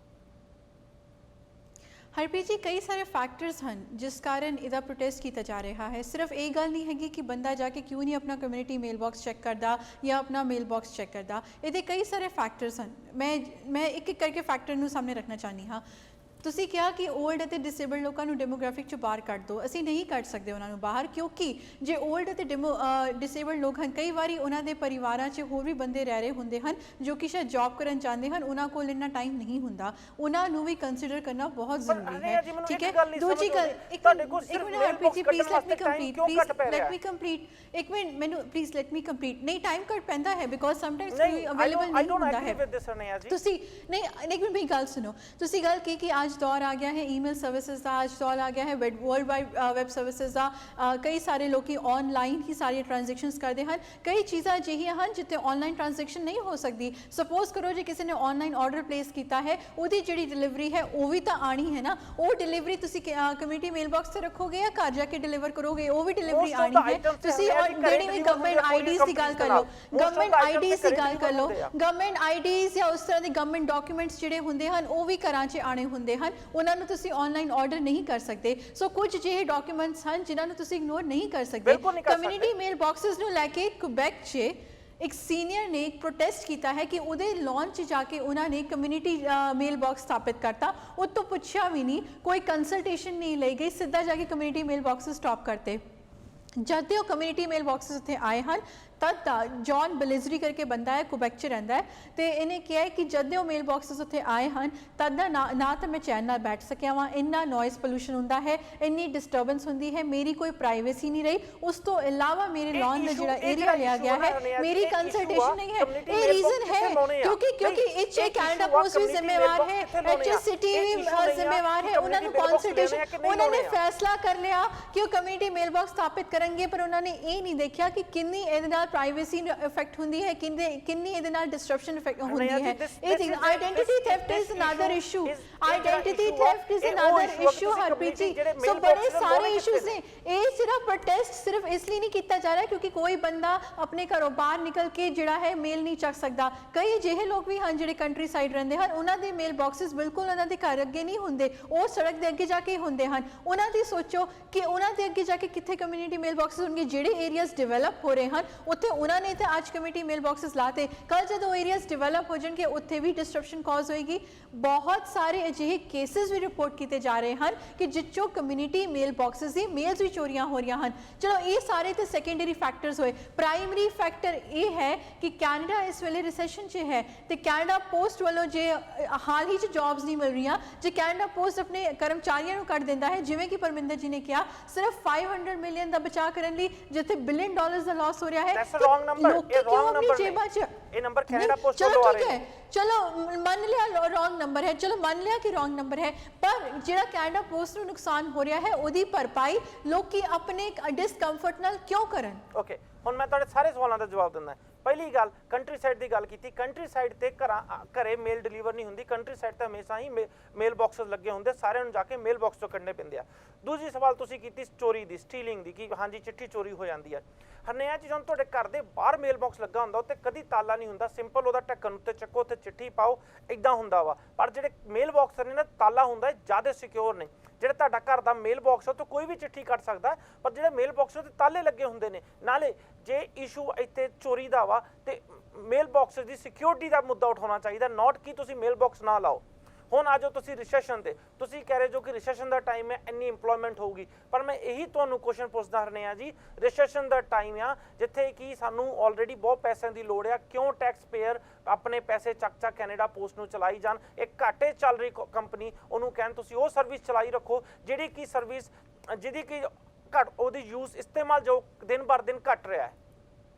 ਹਰਪ੍ਰੀਤ ਜੀ ਕਈ ਸਾਰੇ ਫੈਕਟਰਸ ਹਨ ਜਿਸ ਕਾਰਨ ਇਹਦਾ ਪ੍ਰੋਟੈਸਟ ਕੀਤਾ ਜਾ ਰਿਹਾ ਹੈ। ਸਿਰਫ ਇਹ ਗੱਲ ਨਹੀਂ ਹੈਗੀ ਕਿ ਬੰਦਾ ਜਾ ਕੇ ਕਿਉਂ ਨਹੀਂ ਆਪਣਾ ਕਮਿਊਨਿਟੀ ਮੇਲ ਬਾਕਸ ਚੈੱਕ ਕਰਦਾ ਜਾਂ ਆਪਣਾ ਮੇਲ ਬਾਕਸ ਚੈੱਕ ਕਰਦਾ। ਇਹਦੇ ਕਈ ਸਾਰੇ ਫੈਕਟਰਸ ਹਨ। ਮੈਂ ਇੱਕ ਇੱਕ ਕਰਕੇ ਫੈਕਟਰ ਨੂੰ ਸਾਹਮਣੇ ਰੱਖਣਾ ਚਾਹੁੰਦੀ ਹਾਂ। ਤੁਸੀਂ ਕਿਹਾ ਕਿ 올ਡ ਅਤੇ ਡਿਸੇਬਲਡ ਲੋਕਾਂ ਨੂੰ ਡੈਮੋਗ੍ਰਾਫਿਕ ਚੋਂ ਬਾਹਰ ਕੱਢ ਦਿਓ। ਅਸੀਂ ਨਹੀਂ ਕੱਢ ਸਕਦੇ ਉਹਨਾਂ ਨੂੰ ਬਾਹਰ, ਕਿਉਂਕਿ ਜੇ 올ਡ ਅਤੇ ਡਿਸੇਬਲਡ ਲੋਕ ਹਨ, ਕਈ ਵਾਰੀ ਉਹਨਾਂ ਦੇ ਪਰਿਵਾਰਾਂ 'ਚ ਹੋਰ ਵੀ ਬੰਦੇ ਰਹਿ ਰਹੇ ਹੁੰਦੇ ਹਨ ਜੋ ਕਿ ਸ਼ਾਇਦ ਜੌਬ ਕਰਨ ਚਾਹੁੰਦੇ ਹਨ, ਉਹਨਾਂ ਕੋਲ ਇੰਨਾ ਟਾਈਮ ਨਹੀਂ ਹੁੰਦਾ, ਉਹਨਾਂ ਨੂੰ ਵੀ ਕੰਸੀਡਰ ਕਰਨਾ ਬਹੁਤ ਜ਼ਰੂਰੀ ਹੈ। ਠੀਕ ਹੈ, ਦੂਜੀ ਗੱਲ ਇੱਕ minute Harpreet ji please let me complete ਇੱਕ ਮਿੰਟ ਮੈਨੂੰ ਪਲੀਜ਼ ਲੈਟ ਮੀ ਕੰਪਲੀਟ। ਨਹੀਂ ਟਾਈਮ ਕੱਟ ਪੈਂਦਾ ਹੈ ਬਿਕੋਜ਼ ਸਮਟਾਈਮਸ ਕੋਈ ਅਵੇਲੇਬਲ ਨਹੀਂ ਹੁੰਦਾ ਹੈ। ਤੁਸੀਂ ਨਹੀਂ ਇੱਕ ਮਿੰਟ ਮੇਰੀ ਗੱਲ ਸੁਣੋ। ਤੁਸੀਂ ਗੱਲ ਕੀ ਕਿ ਅੱਜ ਦੌਰ ਆ ਗਿਆ ਹੈ ਈਮੇਲ ਸਰਵਿਸਿਜ਼ ਦਾ, ਅੱਜ ਦੌਰ ਆ ਗਿਆ ਹੈ ਵਰਲਡ ਵਾਈਡ ਵੈਬ ਸਰਵਿਸਿਜ਼ ਦਾ। ਕਈ ਸਾਰੇ ਲੋਕੀ ਆਨਲਾਈਨ ਹੀ ਸਾਰੀਆਂ ਟ੍ਰਾਂਜੈਕਸ਼ਨਸ ਕਰਦੇ ਹਨ। ਕਈ ਚੀਜ਼ਾਂ ਅਜਿਹੀਆਂ ਹਨ ਜਿੱਥੇ ਆਨਲਾਈਨ ਟ੍ਰਾਂਜੈਕਸ਼ਨ ਨਹੀਂ ਹੋ ਸਕਦੀ। ਸਪੋਜ਼ ਕਰੋ ਜੇ ਕਿਸੇ ਨੇ ਆਨਲਾਈਨ ਆਰਡਰ ਪਲੇਸ ਕੀਤਾ ਹੈ, ਉਹਦੀ ਜਿਹੜੀ ਡਿਲੀਵਰੀ ਹੈ ਉਹ ਵੀ ਤਾਂ ਆਣੀ ਹੈ ਨਾ। ਉਹ ਡਿਲੀਵਰੀ ਤੁਸੀਂ ਕਮਿਊਨਿਟੀ ਮੇਲ ਬਾਕਸ ਤੇ ਰੱਖੋਗੇ ਜਾਂ ਘਰ ਜਾ ਕੇ ਡਿਲੀਵਰ ਕਰੋਗੇ, ਉਹ ਵੀ ਡਿਲੀਵਰੀ ਆਣੀ ਹੈ। ਤੁਸੀਂ ਜਿਹੜੀ ਵੀ ਗਵਰਨਮੈਂਟ ਆਈਡੀਜ਼ ਦੀ ਗੱਲ ਕਰ ਲਓ, ਗਵਰਨਮੈਂਟ ਆਈਡੀਜ਼ ਦੀ ਗੱਲ ਕਰ ਲਓ, ਗਵਰਨਮੈਂਟ ਆਈਡੀਜ਼ ਜਾਂ ਉਸ ਤਰ੍ਹਾਂ ਦੇ ਗਵਰਨਮੈਂਟ ਡਾਕੂਮੈਂਟਸ ਜਿਹੜੇ ਹੁੰਦੇ ਹਨ ਉਹ ਵੀ ਘਰਾਂ 'ਚ ਆਣੇ ਹੁੰਦੇ ਹਨ, ਉਹਨਾਂ ਨੂੰ ਤੁਸੀਂ ਆਨਲਾਈਨ ਆਰਡਰ ਨਹੀਂ ਕਰ ਸਕਦੇ। ਸੋ ਕੁਝ ਜਿਹੇ ਡਾਕੂਮੈਂਟਸ ਹਨ ਜਿਨ੍ਹਾਂ ਨੂੰ ਤੁਸੀਂ ਇਗਨੋਰ ਨਹੀਂ ਕਰ ਸਕਦੇ। ਕਮਿਊਨਿਟੀ ਮੇਲ ਬਾਕਸਸ ਨੂੰ ਲੈ ਕੇ ਕੁਬੈਕ 'ਚ ਇੱਕ ਸੀਨੀਅਰ ਨੇ ਇੱਕ ਪ੍ਰੋਟੈਸਟ ਕੀਤਾ ਹੈ ਕਿ ਉਹਦੇ ਲਾਂਚ ਜਾ ਕੇ ਉਹਨਾਂ ਨੇ ਕਮਿਊਨਿਟੀ ਮੇਲ ਬਾਕਸ ਸਥਾਪਿਤ ਕਰਤਾ। ਉਹ ਤੋਂ ਪੁੱਛਿਆ ਵੀ ਨਹੀਂ, ਕੋਈ ਕੰਸਲਟੇਸ਼ਨ ਨਹੀਂ ਲਈ ਗਈ, ਸਿੱਧਾ ਜਾ ਕੇ ਕਮਿਊਨਿਟੀ ਮੇਲ ਬਾਕਸ ਸਟਾਪ ਕਰਤੇ। ਜਦ ਤੇ ਉਹ ਕਮਿਊਨਿਟੀ ਮੇਲ ਬਾਕਸਸ ਉੱਥੇ ਆਏ ਹਨ ਤਦ ਜੌਨ ਬਲਿਜ਼ਰੀ ਕਰਕੇ ਬੰਦਾ ਹੈ, ਕੁਬੈਕ 'ਚ ਰਹਿੰਦਾ ਹੈ, ਤੇ ਇਹਨੇ ਕਿਹਾ ਹੈ ਕਿ ਜਦ ਦੇ ਉਹ ਮੇਲ ਬਾਕਸਸ ਉੱਥੇ ਆਏ ਹਨ ਤਦ ਦਾ ਨਾ ਤਾਂ ਮੈਂ ਚੈਨ ਨਾਲ ਬੈਠ ਸਕਿਆ ਵਾਂ, ਇੰਨਾ ਨੋਇਜ਼ ਪੋਲੂਸ਼ਨ ਹੁੰਦਾ ਹੈ, ਇੰਨੀ ਡਿਸਟਰਬੈਂਸ ਹੁੰਦੀ ਹੈ, ਮੇਰੀ ਕੋਈ ਪ੍ਰਾਈਵੇਸੀ ਨਹੀਂ ਰਹੀ। ਉਸ ਤੋਂ ਇਲਾਵਾ ਮੇਰੇ ਲੌਨ ਦਾ ਜਿਹੜਾ ਏਰੀਆ ਲਿਆ ਗਿਆ ਹੈ, ਮੇਰੀ ਕੰਸਲਟੇਸ਼ਨ ਨਹੀਂ ਹੈ। ਇਹ ਰੀਜ਼ਨ ਹੈ ਕਿਉਂਕਿ ਇਹ 'ਚ ਕੈਨੇਡਾ ਪੋਸਟ ਵੀ ਜ਼ਿੰਮੇਵਾਰ ਹੈ, HSCT ਵੀ ਜ਼ਿੰਮੇਵਾਰ ਹੈ। ਉਹਨਾਂ ਨੂੰ ਕੰਸਲਟੇਸ਼ਨ, ਉਹਨਾਂ ਨੇ ਫੈਸਲਾ ਕਰ ਲਿਆ ਕਿ ਉਹ ਕਮਿਊਨਿਟੀ ਮੇਲ ਬਾਕਸ ਸਥਾਪਿਤ ਕਰਨਗੇ, ਪਰ ਉਹਨਾਂ ਨੇ ਇਹ ਨਹੀਂ ਦੇਖਿਆ ਕਿ ਕਿੰਨੀ ਇਹਦੇ ਨਾਲ ਪ੍ਰਾਈਵੇਸੀ ਇਫੈਕਟ ਹੁੰਦੀ ਹੈ, ਕਿੰਨੀ ਇਹਦੇ ਨਾਲ ਡਿਸਟਰਪਸ਼ਨ ਇਫੈਕਟ ਹੁੰਦੀ ਹੈ। ਇਹ thing identity theft is another issue, identity theft is another issue Harpreet ji. ਸੋ ਬੜੇ ਸਾਰੇ ਇਸ਼ੂਜ਼ ਨੇ। ਇਹ ਸਿਰਫ ਪ੍ਰੋਟੈਸਟ ਸਿਰਫ ਇਸ ਲਈ ਨਹੀਂ ਕੀਤਾ ਜਾ ਰਿਹਾ ਕਿਉਂਕਿ ਕੋਈ ਬੰਦਾ ਆਪਣੇ ਘਰੋਂ ਬਾਹਰ ਨਿਕਲ ਕੇ ਜਿਹੜਾ ਹੈ ਮੇਲ ਨਹੀਂ ਚੱਕ ਸਕਦਾ। ਕਈ ਅਜਿਹੇ ਲੋਕ ਵੀ ਹਨ ਜਿਹੜੇ ਕੰਟਰੀ ਸਾਈਡ ਰਹਿੰਦੇ ਹਨ, ਉਹਨਾਂ ਦੇ ਮੇਲ ਬਾਕਸਸ ਬਿਲਕੁਲ ਉਹਨਾਂ ਦੇ ਘਰ ਅੱਗੇ ਨਹੀਂ ਹੁੰਦੇ, ਉਹ ਸੜਕ ਦੇ ਅੱਗੇ ਜਾ ਕੇ ਹੁੰਦੇ ਹਨ। ਉਹਨਾਂ ਦੀ ਸੋਚੋ ਕਿ ਉਹਨਾਂ ਦੇ ਅੱਗੇ ਜਾ ਕੇ ਕਿੱਥੇ ਕਮਿਊਨਿਟੀ ਮੇਲ ਬਾਕਸਸ ਹੋਣਗੇ। ਜਿਹੜੇ ਏਰੀਆਜ਼ ਡਿਵੈਲਪ ਹੋ ਰਹੇ ਹਨ ਉੱਥੇ ਉਹਨਾਂ ਨੇ ਤੇ ਅੱਜ ਕਮਿਊਨਿਟੀ ਮੇਲ ਬਾਕਸਸ ਲਾਤੇ, ਕੱਲ ਜਦੋਂ ਏਰੀਆਜ਼ ਡਿਵੈਲਪ ਹੋ ਜਾਣਗੇ ਉੱਥੇ ਵੀ ਡਿਸਟਰਪਸ਼ਨ ਕਾਜ਼ ਹੋਏਗੀ। ਬਹੁਤ ਸਾਰੇ ਅਜਿਹੇ ਕੇਸਿਸ ਵੀ ਰਿਪੋਰਟ ਕੀਤੇ ਜਾ ਰਹੇ ਹਨ ਕਿ ਜਿੱਚੋਂ ਕਮਿਊਨਿਟੀ ਮੇਲ ਬਾਕਸਸ ਦੀ ਮੇਲਸ ਵੀ ਚੋਰੀਆਂ ਹੋ ਰਹੀਆਂ ਹਨ। ਚਲੋ ਇਹ ਸਾਰੇ ਤੇ ਸੈਕੰਡਰੀ ਫੈਕਟਰਸ ਹੋਏ। ਪ੍ਰਾਇਮਰੀ ਫੈਕਟਰ ਇਹ ਹੈ ਕਿ ਕੈਨੇਡਾ ਇਸ ਵੇਲੇ ਰਿਸੈਸ਼ਨ 'ਚ ਹੈ ਤੇ ਕੈਨੇਡਾ ਪੋਸਟ ਵੱਲੋਂ ਜੇ ਹਾਲ ਹੀ 'ਚ ਜੌਬਸ ਨਹੀਂ ਮਿਲ ਰਹੀਆਂ, ਜੇ ਕੈਨੇਡਾ ਪੋਸਟ ਆਪਣੇ ਕਰਮਚਾਰੀਆਂ ਨੂੰ ਕੱਢ ਦਿੰਦਾ ਹੈ, ਜਿਵੇਂ ਕਿ ਪਰਮਿੰਦਰ ਜੀ ਨੇ ਕਿਹਾ, ਸਿਰਫ 500 ਮਿਲੀਅਨ ਦਾ ਬਚਾਅ ਕਰਨ ਲਈ ਜਿੱਥੇ ਬਿਲੀਅਨ ਡਾਲਰਸ ਦਾ ਲਾਸ ਹੋ ਰਿਹਾ ਹੈ, ਲੋਕੀ ਕਿਉਂ ਆਪਣੀ ਜੇਬਾਂ 'ਚ ਇਹ ਨੰਬਰ ਕੈਨੇਡਾ ਪੋਸਟ ਵੱਲੋਂ ਆ ਰਹੇ ਨੇ। ਚਲੋ ਮੰਨ ਲਿਆ ਰੋਂਗ ਨੰਬਰ ਹੈ, ਚਲੋ ਮੰਨ ਲਿਆ ਕਿ ਰੋਂਗ ਨੰਬਰ ਹੈ, ਪਰ ਜਿਹੜਾ ਕੈਨੇਡਾ ਪੋਸਟ ਨੂੰ ਨੁਕਸਾਨ ਹੋ ਰਿਹਾ ਹੈ ਉਹਦੀ ਭਰਪਾਈ ਲੋਕੀ ਆਪਣੇ ਡਿਸਕੰਫਰਟ ਨਾਲ ਕਿਉਂ ਕਰਨ? ਓਕੇ, ਹੁਣ ਮੈਂ ਤੁਹਾਡੇ ਸਾਰੇ ਸਵਾਲਾਂ ਦਾ ਜਵਾਬ ਦਿੰਦਾ। ਪਹਿਲੀ ਗੱਲ, ਕੰਟਰੀ ਸਾਈਡ ਦੀ ਗੱਲ ਕੀਤੀ। ਕੰਟਰੀ ਸਾਈਡ ਤੇ ਘਰੇ ਮੇਲ ਡਿਲੀਵਰ ਨਹੀਂ ਹੁੰਦੀ। ਕੰਟਰੀ ਸਾਈਡ ਤੇ ਹਮੇਸ਼ਾ ਹੀ ਮੇਲ ਬਾਕਸਸ ਲੱਗੇ ਹੁੰਦੇ, ਸਾਰਿਆਂ ਨੂੰ ਜਾ ਕੇ ਮੇਲ ਬਾਕਸ ਤੋਂ ਕੱਢਣੇ ਪੈਂਦੇ ਆ। ਦੂਜੀ ਸਵਾਲ ਤੁਸੀਂ ਕੀਤੀ ਚੋਰੀ ਦੀ, ਸਟੀਲਿੰਗ ਦੀ, ਕਿ ਹਾਂਜੀ ਚਿੱਠੀ ਚੋਰੀ ਹੋ ਜਾਂਦੀ ਹੈ। ਹਰਨਿਆ ਜੀ, ਜਦੋਂ ਤੁਹਾਡੇ ਘਰ ਦੇ ਬਾਹਰ ਮੇਲ ਬਾਕਸ ਲੱਗਾ ਹੁੰਦਾ ਉੱਤੇ ਕਦੀ ਤਾਲਾ ਨਹੀਂ ਹੁੰਦਾ, ਸਿੰਪਲ ਉਹਦਾ ਢੱਕਣ ਉੱਤੇ ਚੱਕੋ, ਉੱਤੇ ਚਿੱਠੀ ਪਾਓ, ਇਦਾਂ ਹੁੰਦਾ ਵਾ। ਪਰ ਜਿਹੜੇ ਮੇਲ ਬਾਕਸ ਨੇ ਨਾ, ਤਾਲਾ ਹੁੰਦਾ, ਜ਼ਿਆਦਾ ਸਿਕਿਉਰ ਨੇ। ਜਿਹੜਾ ਤੁਹਾਡਾ ਘਰ ਦਾ ਮੇਲ ਬਾਕਸ ਉਹ ਤੋਂ ਕੋਈ ਵੀ ਚਿੱਠੀ ਕੱਢ ਸਕਦਾ, ਪਰ ਜਿਹੜੇ ਮੇਲ ਬਾਕਸ ਉੱਤੇ ਤਾਲੇ ਲੱਗੇ ਹੁੰਦੇ ਨੇ। ਨਾਲੇ ਜੇ ਇਸ਼ੂ ਇੱਥੇ ਚੋਰੀ ਦਾ ਵਾ ਤੇ ਮੇਲ ਬਾਕਸ ਦੀ ਸਿਕਿਉਰਿਟੀ ਦਾ ਮੁੱਦਾ ਉਠਾਉਣਾ ਚਾਹੀਦਾ, ਨਾਟ ਕਿ ਤੁਸੀਂ ਮੇਲ ਬਾਕਸ ਨਾ ਲਾਓ। ਹੁਣ ਆ ਜਾਓ ਤੁਸੀਂ ਰਿਸੈਸ਼ਨ ਤੇ, ਤੁਸੀਂ ਕਹਿ ਰਹੇ ਜੋ ਕਿ ਰਿਸੈਸ਼ਨ ਦਾ ਟਾਈਮ ਹੈ, ਇੰਨੀ ਇੰਪਲੋਇਮੈਂਟ ਹੋਊਗੀ, ਪਰ ਮੈਂ ਇਹੀ ਤੁਹਾਨੂੰ ਕੁਐਸਚਨ ਪੁੱਛਦਾ ਹਰਨਿਆ ਜੀ, ਰਿਸੈਸ਼ਨ ਦਾ ਟਾਈਮ ਆ ਜਿੱਥੇ ਕਿ ਸਾਨੂੰ ਆਲਰੇਡੀ ਬਹੁਤ ਪੈਸਿਆਂ ਦੀ ਲੋੜ ਆ, ਕਿਉਂ ਟੈਕਸ ਪੇਅਰ ਆਪਣੇ ਪੈਸੇ ਚੱਕ ਕੈਨੇਡਾ ਪੋਸਟ ਨੂੰ ਚਲਾਈ ਜਾਣ? ਇੱਕ ਘਾਟੇ ਚੱਲ ਰਹੀ ਕੰਪਨੀ ਉਹਨੂੰ ਕਹਿਣ ਤੁਸੀਂ ਉਹ ਸਰਵਿਸ ਚਲਾਈ ਰੱਖੋ ਜਿਹੜੀ ਕਿ ਸਰਵਿਸ ਜਿਹਦੀ ਕਿ ਘੱਟ ਉਹਦੀ ਯੂਜ਼ ਇਸਤੇਮਾਲ ਜੋ ਦਿਨ ਬਰ ਦਿਨ ਘਟ ਰਿਹਾ ਹੈ।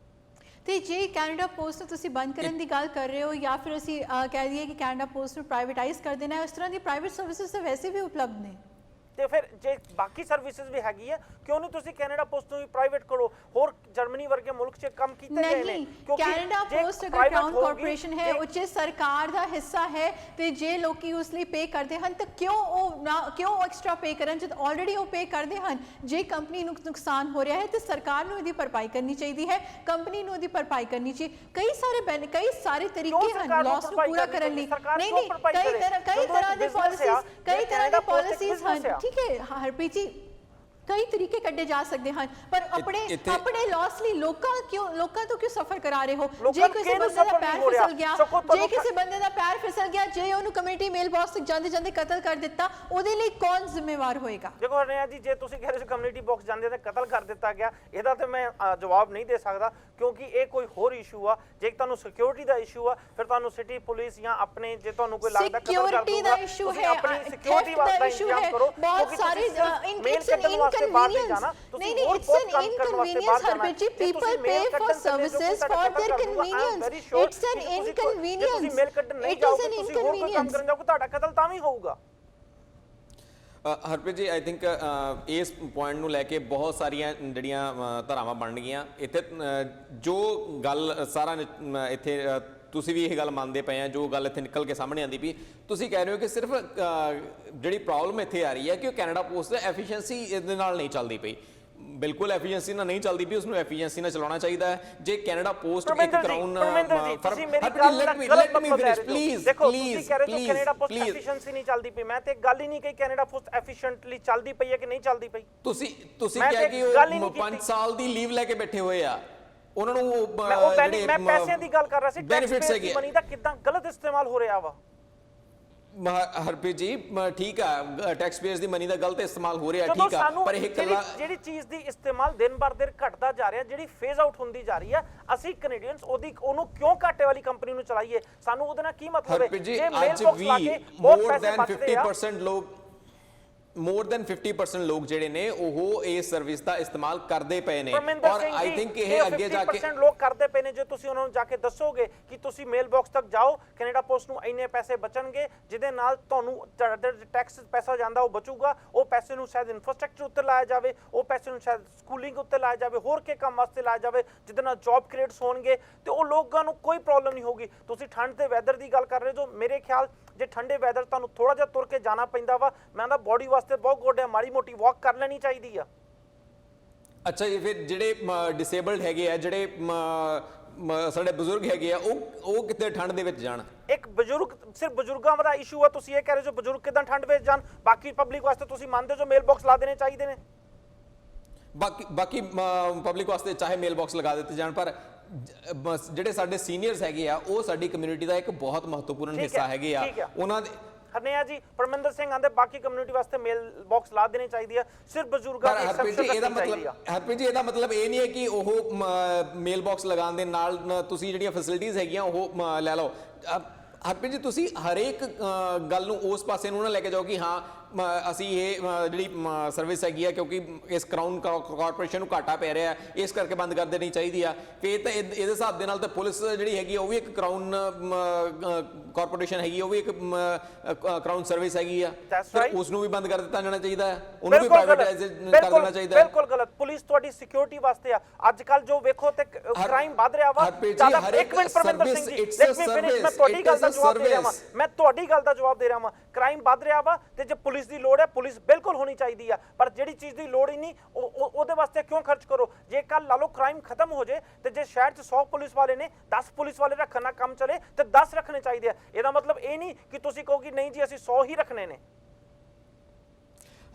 ਤੇ ਜੇ ਕੈਨੇਡਾ ਪੋਸਟ ਨੂੰ ਤੁਸੀਂ ਬੰਦ ਕਰਨ ਦੀ ਗੱਲ ਕਰ ਰਹੇ ਹੋ ਜਾਂ ਫਿਰ ਅਸੀਂ ਕਹਿ ਦਈਏ ਕਿ ਕੈਨੇਡਾ ਪੋਸਟ ਨੂੰ ਪ੍ਰਾਈਵੇਟਾਈਜ਼ ਕਰ ਦੇਣਾ ਹੈ, ਉਸ ਤਰ੍ਹਾਂ ਦੀ ਪ੍ਰਾਈਵੇਟ ਸਰਵਿਸਿਜ਼ ਤਾਂ ਵੈਸੇ ਵੀ ਉਪਲਬਧ ਨੇ। ਤੇ ਫਿਰ ਜੇ ਬਾਕੀ ਸਰਵਿਸਿਜ਼ ਵੀ ਹੈਗੀ ਹੈ, ਕਿਉਂ ਨਹੀਂ ਤੁਸੀਂ ਕੈਨੇਡਾ ਪੋਸਟ ਨੂੰ ਵੀ ਪ੍ਰਾਈਵੇਟ ਕਰੋ? ਹੋਰ ਜਰਮਨੀ ਵਰਗੇ ਮੁਲਕ 'ਚ ਕੰਮ ਕੀਤੇ ਗਏ ਨੇ। ਕਿਉਂਕਿ ਕੈਨੇਡਾ ਪੋਸਟ ਅਗਰ ਕਰਾਊਨ ਕਾਰਪੋਰੇਸ਼ਨ ਹੈ, ਉੱਚ ਸਰਕਾਰ ਦਾ ਹਿੱਸਾ ਹੈ, ਤੇ ਜੇ ਲੋਕੀ ਉਸ ਲਈ ਪੇ ਕਰਦੇ ਹਨ ਤਾਂ ਕਿਉਂ ਐਕਸਟਰਾ ਪੇ ਕਰਨ ਜਦ ਆਲਰੇਡੀ ਉਹ ਪੇ ਕਰਦੇ ਹਨ? ਜੇ ਕੰਪਨੀ ਨੂੰ ਨੁਕਸਾਨ ਹੋ ਰਿਹਾ ਹੈ ਤੇ ਸਰਕਾਰ ਨੂੰ ਇਹਦੀ ਭਰਪਾਈ ਕਰਨੀ ਚਾਹੀਦੀ ਹੈ, ਕੰਪਨੀ ਨੂੰ ਇਹਦੀ ਭਰਪਾਈ ਕਰਨੀ ਚਾਹੀਦੀ। ਕਈ ਸਾਰੇ ਤਰੀਕੇ ਹਨ ਲਾਸ ਨੂੰ ਪੂਰਾ ਕਰਨ ਲਈ। ਨਹੀਂ, ਕਈ ਤਰ੍ਹਾਂ ਦੇ ਪਾਲਿਸੀਜ਼ ਹਨ, ਠੀਕ ਹੈ ਹਰਪ੍ਰੀਤ ਜੀ, ਕਈ ਤਰੀਕੇ ਕੱਢੇ ਜਾ ਸਕਦੇ ਹਨ, ਪਰ ਆਪਣੇ ਲਾਸ ਲਈ ਲੋਕਾਂ ਤੋਂ ਕਿਉਂ ਸਫਰ ਕਰਾ ਰਹੇ ਹੋ? ਜੇ ਕਿਸੇ ਬੰਦੇ ਦਾ ਪੈਰ ਫਿਸਲ ਗਿਆ, ਜੇ ਕਿਸੇ ਬੰਦੇ ਦਾ ਪੈਰ ਫਿਸਲ ਗਿਆ, ਜੇ ਉਹਨੂੰ ਕਮਿਊਨਿਟੀ ਮੇਲ ਬਾਕਸ ਤੱਕ ਜਾਂਦੇ ਜਾਂਦੇ ਕਤਲ ਕਰ ਦਿੱਤਾ, ਉਹਦੇ ਲਈ ਕੌਣ ਜ਼ਿੰਮੇਵਾਰ ਹੋਏਗਾ? ਦੇਖੋ ਹਰਨਿਆ ਜੀ, ਜੇ ਤੁਸੀਂ ਕਹਿ ਰਹੇ ਹੋ ਕਮਿਊਨਿਟੀ ਬਾਕਸ ਜਾਂਦੇ ਤੇ ਕਤਲ ਕਰ ਦਿੱਤਾ ਗਿਆ, ਇਹਦਾ ਤੇ ਮੈਂ ਜਵਾਬ ਨਹੀਂ ਦੇ ਸਕਦਾ, ਕਿਉਂਕਿ ਇਹ ਕੋਈ ਹੋਰ ਇਸ਼ੂ ਆ। ਜੇ ਤੁਹਾਨੂੰ ਸਿਕਿਉਰਿਟੀ ਦਾ ਇਸ਼ੂ ਆ, ਫਿਰ ਤੁਹਾਨੂੰ ਸਿਟੀ ਪੁਲਿਸ ਜਾਂ ਆਪਣੇ, ਜੇ ਤੁਹਾਨੂੰ ਕੋਈ ਲੱਗਦਾ ਕਤਲ ਕਰ ਸਿਕਿਉਰਿਟੀ ਦਾ ਇਸ਼ੂ ਹੈ, ਆਪਣੀ ਸਿਕਿਉਰਿਟੀ ਵਾਸਤੇ ਇੰਤਜ਼ਾਮ ਕਰੋ। ਬਹੁਤ ਸਾਰੇ inconvenience, नहीं नहीं, it's an inconvenience Harpreet ji, people pay for services for their convenience, it's an inconvenience, it is an inconvenience। ਤੁਹਾਡਾ ਕਤਲ ਤਾਂ ਵੀ ਹੋਊਗਾ। ਹਰਪ੍ਰੀਤ ਜੀ, ਆਈ ਥਿੰਕ ਇਸ ਪੁਆਇੰਟ ਨੂੰ ਲੈ ਕੇ ਬਹੁਤ ਸਾਰੀਆਂ ਜਿਹੜੀਆਂ ਧਾਰਾਵਾਂ ਬਣ ਗਈਆਂ ਇੱਥੇ। ਜੋ ਗੱਲ ਸਾਰਾ ਇੱਥੇ ਤੁਸੀਂ ਵੀ ਇਹ ਗੱਲ ਮੰਨਦੇ ਪਏ ਆ, ਜੋ ਗੱਲ ਇੱਥੇ ਨਿਕਲ ਕੇ ਸਾਹਮਣੇ ਆਉਂਦੀ ਪਈ, ਤੁਸੀਂ ਕਹਿ ਰਹੇ ਹੋ ਕਿ ਸਿਰਫ ਜਿਹੜੀ ਪ੍ਰੋਬਲਮ ਇੱਥੇ ਆ ਰਹੀ ਹੈ ਕਿ ਉਹ ਕੈਨੇਡਾ ਪੋਸਟ ਦਾ ਐਫੀਸ਼ੀਐਂਸੀ ਇਹਦੇ ਨਾਲ ਨਹੀਂ ਚੱਲਦੀ ਪਈ। ਬਿਲਕੁਲ ਐਫੀਸ਼ੀਐਂਸੀ ਨਾਲ ਨਹੀਂ ਚੱਲਦੀ ਪਈ, ਉਸਨੂੰ ਐਫੀਸ਼ੀਐਂਸੀ ਨਾਲ ਚਲਾਉਣਾ ਚਾਹੀਦਾ ਹੈ। ਜੇ ਕੈਨੇਡਾ ਪੋਸਟ ਇੱਕ ਕਰਾਊਨ ਐਫੀਸ਼ੀਐਂਸੀ ਨਹੀਂ ਚੱਲਦੀ ਪਈ, ਮੈਂ ਤੇ ਗੱਲ ਹੀ ਨਹੀਂ ਕਹੀ ਕੈਨੇਡਾ ਪੋਸਟ ਐਫੀਸ਼ੀਐਂਟਲੀ ਚੱਲਦੀ ਪਈ ਹੈ ਕਿ ਨਹੀਂ ਚੱਲਦੀ ਪਈ। ਤੁਸੀਂ ਕਿਹਾ ਕਿ ਉਹ 5 ਸਾਲ ਦੀ ਲੀਵ ਲੈ ਕੇ ਬੈਠੇ ਹੋਏ ਆ, ਉਹਨਾਂ ਨੂੰ ਮੈਂ ਪੈਸਿਆਂ ਦੀ ਗੱਲ ਕਰ ਰਿਹਾ ਸੀ, ਟੈਕਸ ਪੇਅਰ ਦੀ ਮਨੀ ਦਾ ਕਿਦਾਂ ਗਲਤ ਇਸਤੇਮਾਲ ਹੋ ਰਿਹਾ ਵਾ। ਹਰਪ੍ਰੀਤ ਜੀ ਠੀਕ ਆ, ਟੈਕਸ ਪੇਅਰਸ ਦੀ ਮਨੀ ਦਾ ਗਲਤ ਇਸਤੇਮਾਲ ਹੋ ਰਿਹਾ, ਠੀਕ ਆ, ਪਰ ਇਹ ਜਿਹੜੀ ਚੀਜ਼ ਦੀ ਇਸਤੇਮਾਲ ਦਿਨ ਬਰ ਦਿਨ ਘਟਦਾ ਜਾ ਰਿਹਾ, ਜਿਹੜੀ ਫੇਜ਼ ਆਊਟ ਹੁੰਦੀ ਜਾ ਰਹੀ ਹੈ, ਅਸੀਂ ਕੈਨੇਡੀਅਨਸ ਉਹਨੂੰ ਕਿਉਂ ਘਾਟੇ ਵਾਲੀ ਕੰਪਨੀ ਨੂੰ ਚਲਾਈਏ? ਸਾਨੂੰ ਉਹਦੇ ਨਾਲ ਕੀ ਮਤਲਬ ਹੈ? ਜੇ ਮੇਲ ਬਾਕਸ ਲਾ ਕੇ ਬਹੁਤ ਪੈਸੇ ਬਚਦੇ ਆ, more than 50% ਲੋਕ ਜਿਹੜੇ ਨੇ ਉਹ ਇਸ ਸਰਵਿਸ ਦਾ ਇਸਤੇਮਾਲ ਕਰਦੇ ਪਏ ਨੇ, ਔਰ ਆਈ ਥਿੰਕ ਇਹ ਅੱਗੇ ਜਾ ਕੇ 50% ਲੋਕ ਕਰਦੇ ਪਏ ਨੇ। ਜੇ ਤੁਸੀਂ ਉਹਨਾਂ ਨੂੰ ਜਾ ਕੇ ਦੱਸੋਗੇ ਕਿ ਤੁਸੀਂ ਮੇਲ ਬਾਕਸ ਤੱਕ ਜਾਓ, ਕੈਨੇਡਾ ਪੋਸਟ ਨੂੰ ਇੰਨੇ ਪੈਸੇ ਬਚਣਗੇ, ਜਿਹਦੇ ਨਾਲ ਤੁਹਾਨੂੰ ਟੈਕਸ ਪੈਸਾ ਜਾਂਦਾ ਉਹ ਬਚੂਗਾ, ਉਹ ਪੈਸੇ ਨੂੰ ਸ਼ਾਇਦ ਇਨਫਰਾਸਟ੍ਰਕਚਰ ਉੱਤੇ ਲਾਇਆ ਜਾਵੇ, ਉਹ ਪੈਸੇ ਨੂੰ ਸ਼ਾਇਦ ਸਕੂਲਿੰਗ ਉੱਤੇ ਲਾਇਆ ਜਾਵੇ, ਹੋਰ ਕੇ ਕੰਮ ਵਾਸਤੇ ਲਾਇਆ ਜਾਵੇ, ਜਿਹਦੇ ਨਾਲ ਜੌਬ ਕ੍ਰੀਏਟਸ ਹੋਣਗੇ ਤੇ ਉਹ ਲੋਕਾਂ ਨੂੰ ਕੋਈ ਪ੍ਰੋਬਲਮ ਨਹੀਂ ਹੋਊਗੀ। ਤੁਸੀਂ ਠੰਡ ਦੇ ਵੈਦਰ ਦੀ ਗੱਲ ਕਰ ਰਹੇ ਜੋ, ਮੇਰੇ ਖਿਆਲ ਜੇ ਠੰਡੇ ਵੈਦਰ ਤੁਹਾਨੂੰ ਥੋੜਾ ਜਿਹਾ ਤੁਰ ਕੇ ਜਾਣਾ ਪੈਂਦਾ ਵਾ, ਮੈਂ ਤਾਂ ਬੋਡੀ ਵਾਸਤੇ ਬਹੁਤ ਗੁੱਡ ਹੈ, ਮਾੜੀ ਮੋਟੀ ਵਾਕ ਕਰ ਲੈਣੀ ਚਾਹੀਦੀ ਆ। ਅੱਛਾ ਜੀ, ਫਿਰ ਜਿਹੜੇ ਡਿਸੇਬਲਡ ਹੈਗੇ ਆ, ਜਿਹੜੇ ਸਾਡੇ ਬਜ਼ੁਰਗ ਹੈਗੇ ਆ, ਉਹ ਕਿਤੇ ਠੰਡ ਦੇ ਵਿੱਚ ਜਾਣ? ਇੱਕ ਬਜ਼ੁਰਗ, ਸਿਰਫ ਬਜ਼ੁਰਗਾਂ ਦਾ ਇਸ਼ੂ ਆ, ਤੁਸੀਂ ਇਹ ਕਹਿ ਰਹੇ ਹੋ ਬਜ਼ੁਰਗ ਕਿਦਾਂ ਠੰਡ ਵਿੱਚ ਜਾਣ? ਬਾਕੀ ਪਬਲਿਕ ਵਾਸਤੇ ਤੁਸੀਂ ਮੰਨਦੇ ਜੋ ਮੇਲ ਬਾਕਸ ਲਾ ਦੇਣੇ ਚਾਹੀਦੇ ਨੇ? ਬਾਕੀ ਪਬਲਿਕ ਵਾਸਤੇ ਚਾਹੇ ਮੇਲ ਬਾਕਸ ਲਗਾ ਦਿੱਤੇ ਜਾਣ, ਪਰ ਜਿਹੜੇ ਸਾਡੇ ਸੀਨੀਅਰਸ ਹੈਗੇ ਆ, ਉਹ ਸਾਡੀ ਕਮਿਊਨਿਟੀ ਦਾ ਇੱਕ ਬਹੁਤ ਮਹੱਤਵਪੂਰਨ ਹਿੱਸਾ ਹੈਗੇ ਆ। ਉਹਨਾਂ ਦੇ ਹਰਨਿਆ ਜੀ, ਪਰਮਿੰਦਰ ਸਿੰਘ ਆਂਦੇ ਬਾਕੀ ਕਮਿਊਨਿਟੀ ਵਾਸਤੇ ਮੇਲ ਬਾਕਸ ਲਾ ਦੇਣੀ ਚਾਹੀਦੀ ਆ, ਸਿਰਫ ਬਜ਼ੁਰਗਾਂ ਦੀ ਐਕਸੈਪਸ਼ਨ ਰੱਖਣੀ ਚਾਹੀਦੀ ਆ। ਹਰਪ੍ਰੀਤ ਜੀ, ਇਹਦਾ ਮਤਲਬ ਇਹ ਨਹੀਂ ਹੈ ਕਿ ਉਹ ਮੇਲ ਬਾਕਸ ਲਗਾਉਣ ਦੇ ਨਾਲ ਤੁਸੀਂ ਜਿਹੜੀਆਂ ਫੈਸਿਲਿਟੀਆਂ ਹੈਗੀਆਂ ਉਹ ਲੈ ਲਓ। ਹਰਪ੍ਰੀਤ ਜੀ, ਤੁਸੀਂ ਹਰੇਕ ਗੱਲ ਨੂੰ ਉਸ ਪਾਸੇ ਨੂੰ ਨਾ ਲੈ ਕੇ ਜਾਓ ਕਿ ਹਾਂ ਅਸੀਂ ਇਹ ਜਿਹੜੀ ਸਰਵਿਸ ਹੈਗੀ ਆ, ਕਿਉਂਕਿ ਇਸ ਕਰਾਊਨ ਕਾਰਪੋਰੇਸ਼ਨ ਨੂੰ ਘਾਟਾ ਪੈ ਰਿਹਾ, ਇਸ ਕਰਕੇ ਬੰਦ ਕਰ ਦੇਣੀ ਚਾਹੀਦੀ ਆ। ਫਿਰ ਤਾਂ ਇਹਦੇ ਹਿਸਾਬ ਦੇ ਨਾਲ ਤਾਂ ਪੁਲਿਸ ਜਿਹੜੀ ਹੈਗੀ ਉਹ ਵੀ ਇੱਕ ਕਰਾਊਨ ਕਾਰਪੋਰੇਸ਼ਨ ਹੈਗੀ, ਉਹ ਵੀ ਇੱਕ ਕਰਾਊਨ ਸਰਵਿਸ ਹੈਗੀ ਆ, ਉਸ ਨੂੰ ਵੀ ਬੰਦ ਕਰ ਦਿੱਤਾ ਜਾਣਾ ਚਾਹੀਦਾ ਹੈ, ਉਹਨੂੰ ਵੀ ਪ੍ਰਾਈਵੇਟਾਈਜ਼ ਕਰ ਦੇਣਾ ਚਾਹੀਦਾ ਹੈ। ਬਿਲਕੁਲ ਗਲਤ। ਪੁਲਿਸ ਤੁਹਾਡੀ ਸਿਕਿਉਰਿਟੀ ਵਾਸਤੇ ਆ। ਅੱਜ ਕੱਲ ਜੋ ਵੇਖੋ ਤੇ ਕ੍ਰਾਈਮ ਵੱਧ ਰਿਹਾ ਵਾ। ਇੱਕ minute Parminder Singh ji, let me finish. ਮੈਂ ਤੁਹਾਡੀ ਗੱਲ ਦਾ ਜਵਾਬ ਦੇ ਰਿਹਾ ਵਾਂ, ਮੈਂ ਤੁਹਾਡੀ ਗੱਲ ਦਾ ਜਵਾਬ ਦੇ ਰਿਹਾ ਵਾਂ। ਕ੍ਰਾਈਮ ਵੱਧ ਰਿਹਾ ਵਾ ਤੇ ਜੇ ਪੁਲਿਸ ਦੀ ਲੋੜ ਹੈ, ਪੁਲਿਸ ਬਿਲਕੁਲ ਹੋਣੀ ਚਾਹੀਦੀ ਆ, ਪਰ ਜਿਹੜੀ ਚੀਜ਼ ਦੀ ਲੋੜ ਹੀ ਨਹੀਂ ਉਹਦੇ ਵਾਸਤੇ ਕਿਉਂ ਖਰਚ ਕਰੋ? ਜੇ ਕੱਲ ਲਾ ਲਓ ਕ੍ਰਾਈਮ ਖਤਮ ਹੋ ਜੇ ਤੇ ਜੇ ਸ਼ਹਿਰ 'ਚ 100 ਪੁਲਿਸ ਵਾਲੇ ਨੇ, 10 ਪੁਲਿਸ ਵਾਲੇ ਰੱਖਣ ਨਾਲ ਕੰਮ ਚੱਲੇ ਤੇ 10 ਰੱਖਣੇ ਚਾਹੀਦੇ ਆ। ਇਹਦਾ ਮਤਲਬ ਇਹ ਨਹੀਂ ਕਿ ਤੁਸੀਂ ਕਹੋ ਕਿ ਨਹੀਂ ਜੀ ਅਸੀਂ 100 ਹੀ ਰੱਖਣੇ ਨੇ।